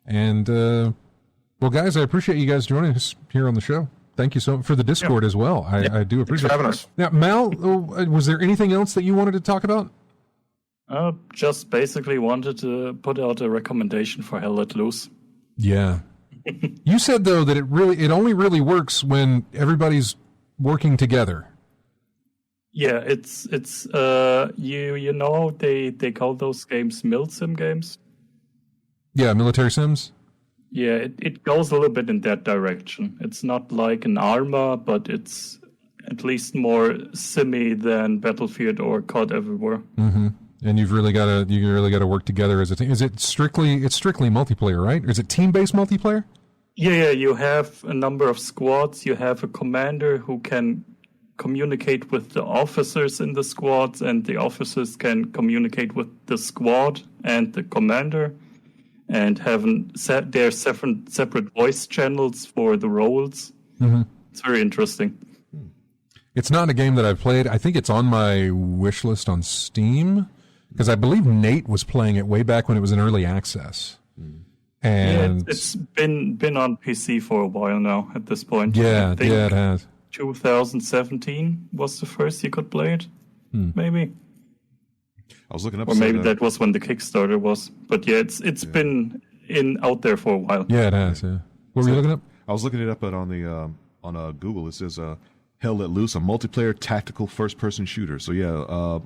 And well, guys, I appreciate you guys joining us here on the show. Thank you so for the Discord as well. I do appreciate Thanks for having us. Now, Mal, was there anything else that you wanted to talk about? Just basically wanted to put out a recommendation for Hell Let Loose. Yeah. You said though that it only really works when everybody's working together. Yeah, it's you know they call those games milsim games. Yeah, military sims. Yeah, it goes a little bit in that direction. It's not like an Arma, but it's at least more simmy than Battlefield or COD Everywhere. Mm-hmm. And you really got to work together as a team. Is it strictly multiplayer, right? Or is it team-based multiplayer? Yeah, you have a number of squads. You have a commander who can communicate with the officers in the squads, and the officers can communicate with the squad and the commander, and have their separate voice channels for the roles. Mm-hmm. It's very interesting. It's not a game that I've played. I think it's on my wish list on Steam, because I believe Nate was playing it way back when it was in early access. And it's been on PC for a while now at this point. Yeah, it has. 2017 was the first you could play it, maybe. I was looking up, or maybe that was when the Kickstarter was. But yeah, it's been out there for a while. Yeah, it has. Yeah. What were you looking up? I was looking it up on Google. It says Hell Let Loose, a multiplayer tactical first-person shooter. So yeah,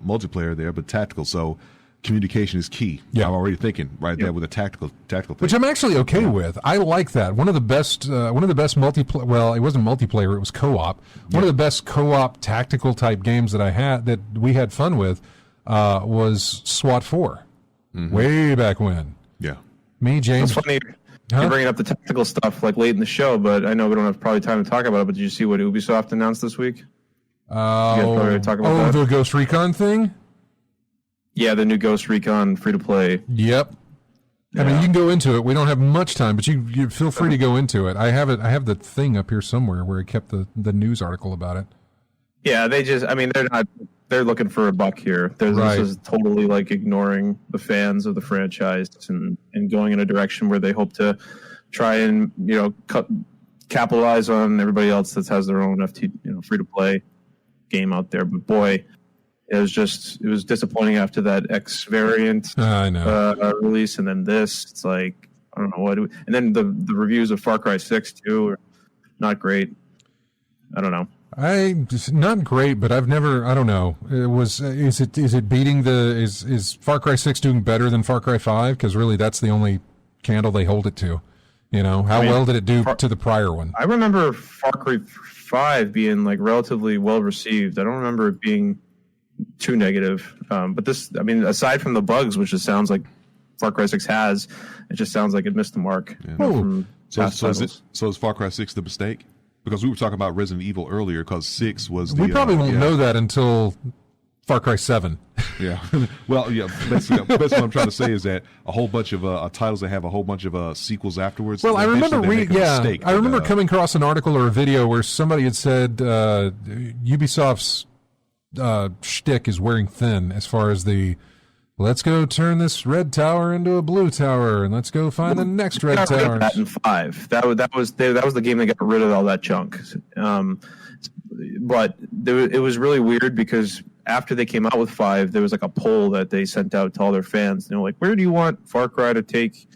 multiplayer there, but tactical. So communication is key. Yeah, I'm already thinking there with a tactical thing. Which I'm actually okay with. I like that. One of the best multiplayer. Well, it wasn't multiplayer; it was co-op. One of the best co-op tactical type games that we had fun with was SWAT 4, way back when. Yeah, me, James. It's funny you're bringing up the tactical stuff like late in the show, but I know we don't have probably time to talk about it. But did you see what Ubisoft announced this week? The Ghost Recon thing. Yeah, the new Ghost Recon free-to-play. Yep. Yeah. I mean, you can go into it. We don't have much time, but you feel free to go into it. I have the thing up here somewhere where I kept the news article about it. Yeah, they're looking for a buck here. This is totally like ignoring the fans of the franchise and going in a direction where they hope to try and, capitalize on everybody else that has their own free-to-play game out there. But boy, it was disappointing after that X variant release, and then this. It's like I don't know what. And then the reviews of Far Cry 6 too are not great. I don't know. Not great, but I've never. I don't know. Is it beating is Far Cry 6 doing better than Far Cry 5? Because really, that's the only candle they hold it to. Well did it do to the prior one? I remember Far Cry 5 being like relatively well received. I don't remember it being too negative. But this, aside from the bugs, which it sounds like Far Cry 6 has, it just sounds like it missed the mark. Yeah. So is Far Cry 6 the mistake? Because we were talking about Resident Evil earlier, because 6 was we probably won't know that until Far Cry 7. Yeah. Well, yeah. That's what I'm trying to say is that a whole bunch of titles that have a whole bunch of sequels afterwards. Well, I remember I remember coming across an article or a video where somebody had said Ubisoft's shtick is wearing thin as far as the let's go turn this red tower into a blue tower and let's go find the next red tower. That in 5. That was the game that got rid of all that junk. But it was really weird because after they came out with 5, there was like a poll that they sent out to all their fans. And they're like, where do you want Far Cry to take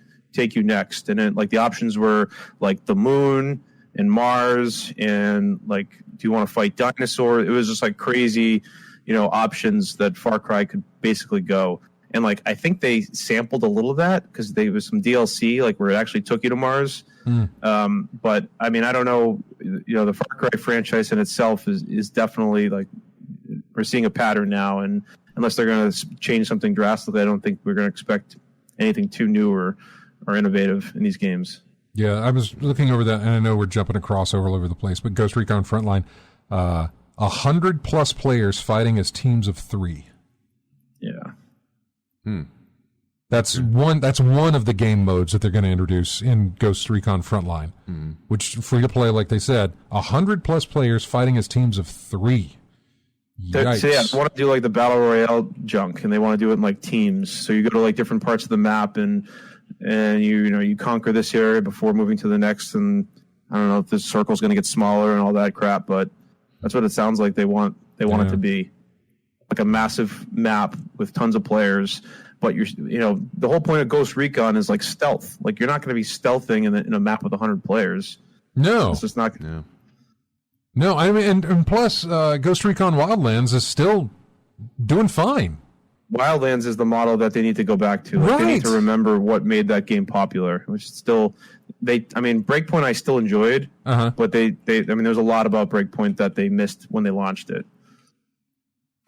you next? And then like the options were like the moon and Mars and like, do you want to fight dinosaurs? It was just like crazy, options that Far Cry could basically go. And like, I think they sampled a little of that because there was some DLC like where it actually took you to Mars. But I mean, I don't know, the Far Cry franchise in itself is definitely like, we're seeing a pattern now, and unless they're going to change something drastically, I don't think we're going to expect anything too new or innovative in these games. Yeah, I was looking over that, and I know we're jumping across all over the place, but Ghost Recon Frontline, 100+ players fighting as teams of 3. Yeah. That's one of the game modes that they're going to introduce in Ghost Recon Frontline, which free to play, like they said, 100+ players fighting as teams of 3. So yeah, they want to do like the battle royale junk, and they want to do it in like teams. So you go to like different parts of the map, and you conquer this area before moving to the next. And I don't know if this circle's going to get smaller and all that crap, but that's what it sounds like they want it to be, like a massive map with tons of players. But the whole point of Ghost Recon is like stealth. Like you're not going to be stealthing in a map with 100 players. No, it's just not. Yeah. No, I mean, and plus, Ghost Recon Wildlands is still doing fine. Wildlands is the model that they need to go back to. Like, right. They need to remember what made that game popular, which still, Breakpoint I still enjoyed, but there's a lot about Breakpoint that they missed when they launched it.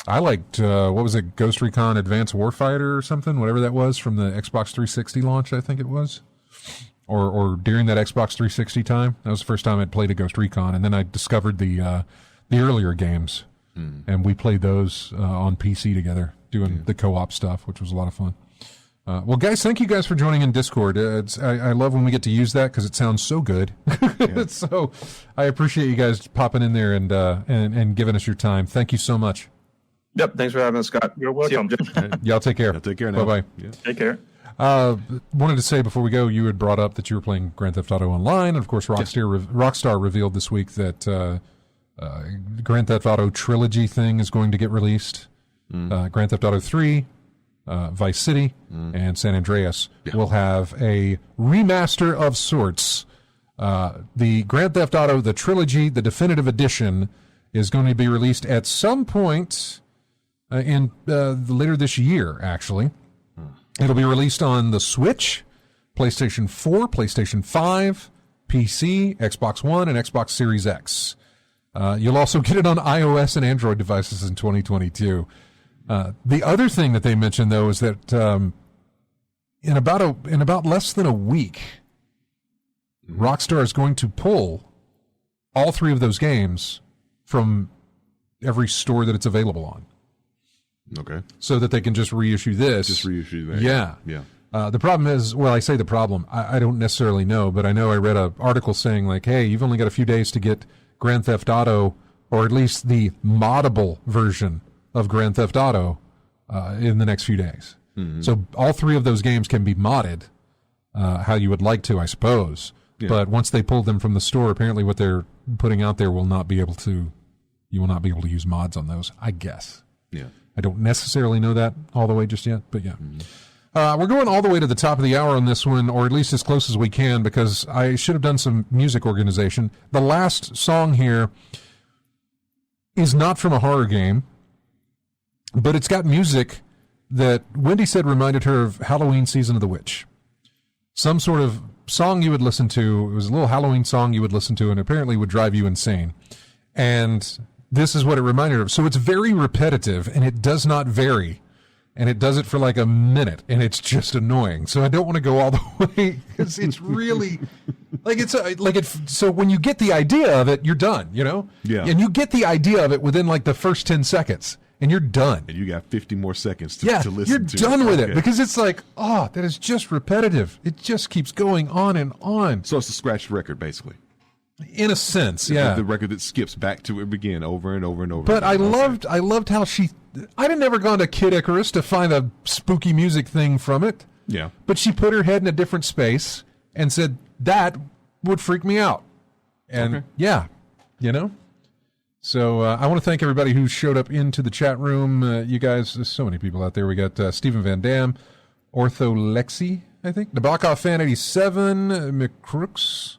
I liked, what was it, Ghost Recon Advanced Warfighter or something, whatever that was from the Xbox 360 launch, I think it was. Or during that Xbox 360 time. That was the first time I'd played a Ghost Recon, and then I discovered the earlier games, and we played those on PC together, doing the co-op stuff, which was a lot of fun. Well, guys, thank you guys for joining in Discord. I love when we get to use that because it sounds so good. So I appreciate you guys popping in there and giving us your time. Thank you so much. Yep, thanks for having us, Scott. You're welcome. Y'all take care. Take care now. Bye-bye. Yeah. Take care. Wanted to say before we go, you had brought up that you were playing Grand Theft Auto Online, and of course Rockstar revealed this week that Grand Theft Auto Trilogy thing is going to get released. Grand Theft Auto 3, Vice City, and San Andreas will have a remaster of sorts. The Grand Theft Auto, the Trilogy, the Definitive Edition, is going to be released at some point in later this year, actually. It'll be released on the Switch, PlayStation 4, PlayStation 5, PC, Xbox One, and Xbox Series X. You'll also get it on iOS and Android devices in 2022. The other thing that they mentioned, though, is that in about less than a week, Rockstar is going to pull all 3 of those games from every store that it's available on. Okay. So that they can just reissue this. Just reissue that. Yeah. Yeah. The problem is, well, I say the problem. I don't necessarily know, but I know I read an article saying, like, hey, you've only got a few days to get Grand Theft Auto, or at least the moddable version of Grand Theft Auto, in the next few days. So all 3 of those games can be modded how you would like to, I suppose. Yeah. But once they pull them from the store, apparently what they're putting out there you will not be able to use mods on those, I guess. Yeah. I don't necessarily know that all the way just yet, but yeah. We're going all the way to the top of the hour on this one, or at least as close as we can, because I should have done some music organization. The last song here is not from a horror game, but it's got music that Wendy said reminded her of Halloween Season of the Witch. Some sort of song you would listen to. It was a little Halloween song you would listen to, and apparently would drive you insane. And this is what it reminded her of. So it's very repetitive, and it does not vary. And it does it for like a minute, and it's just annoying. So I don't want to go all the way, because it's really so when you get the idea of it, you're done, you know? Yeah. And you get the idea of it within like the first 10 seconds. and you're done. And you got 50 more seconds to listen you're to. You're done with it Okay. because it's like, that is just repetitive. It just keeps going on and on. So it's a scratched record, basically. In a sense, The record that skips back to it again over and over and over. But again. I loved how I'd have never gone to Kid Icarus to find a spooky music thing from it. Yeah. But she put her head in a different space and said, that would freak me out. And So I want to thank everybody who showed up into the chat room. You guys, there's so many people out there. We got Stephen Van Dam, Ortholexi, I think, Nabokov Fan 87, McCrooks,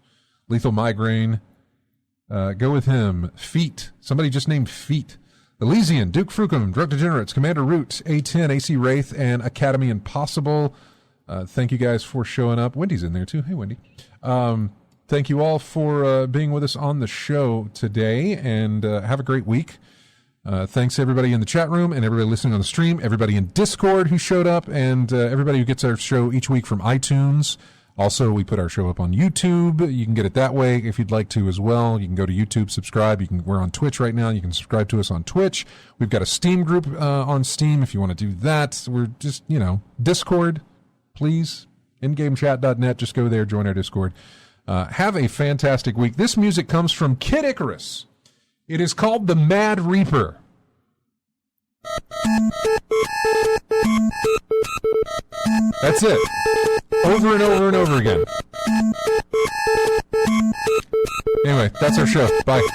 Lethal Migraine. Go with him. Feet. Somebody just named Feet. Elysian, Duke Frucom, Drug Degenerates, Commander Root, A10, AC Wraith, and Academy Impossible. Thank you guys for showing up. Wendy's in there too. Hey, Wendy. Thank you all for being with us on the show today, and have a great week. Thanks to everybody in the chat room and everybody listening on the stream, everybody in Discord who showed up, and everybody who gets our show each week from iTunes. Also, we put our show up on YouTube. You can get it that way if you'd like to as well. You can go to YouTube, subscribe. We're on Twitch right now. You can subscribe to us on Twitch. We've got a Steam group on Steam if you want to do that. We're just, Discord, please. InGameChat.net. Just go there, join our Discord. Have a fantastic week. This music comes from Kid Icarus. It is called The Mad Reaper. That's it. Over and over and over again. Anyway, that's our show. Bye.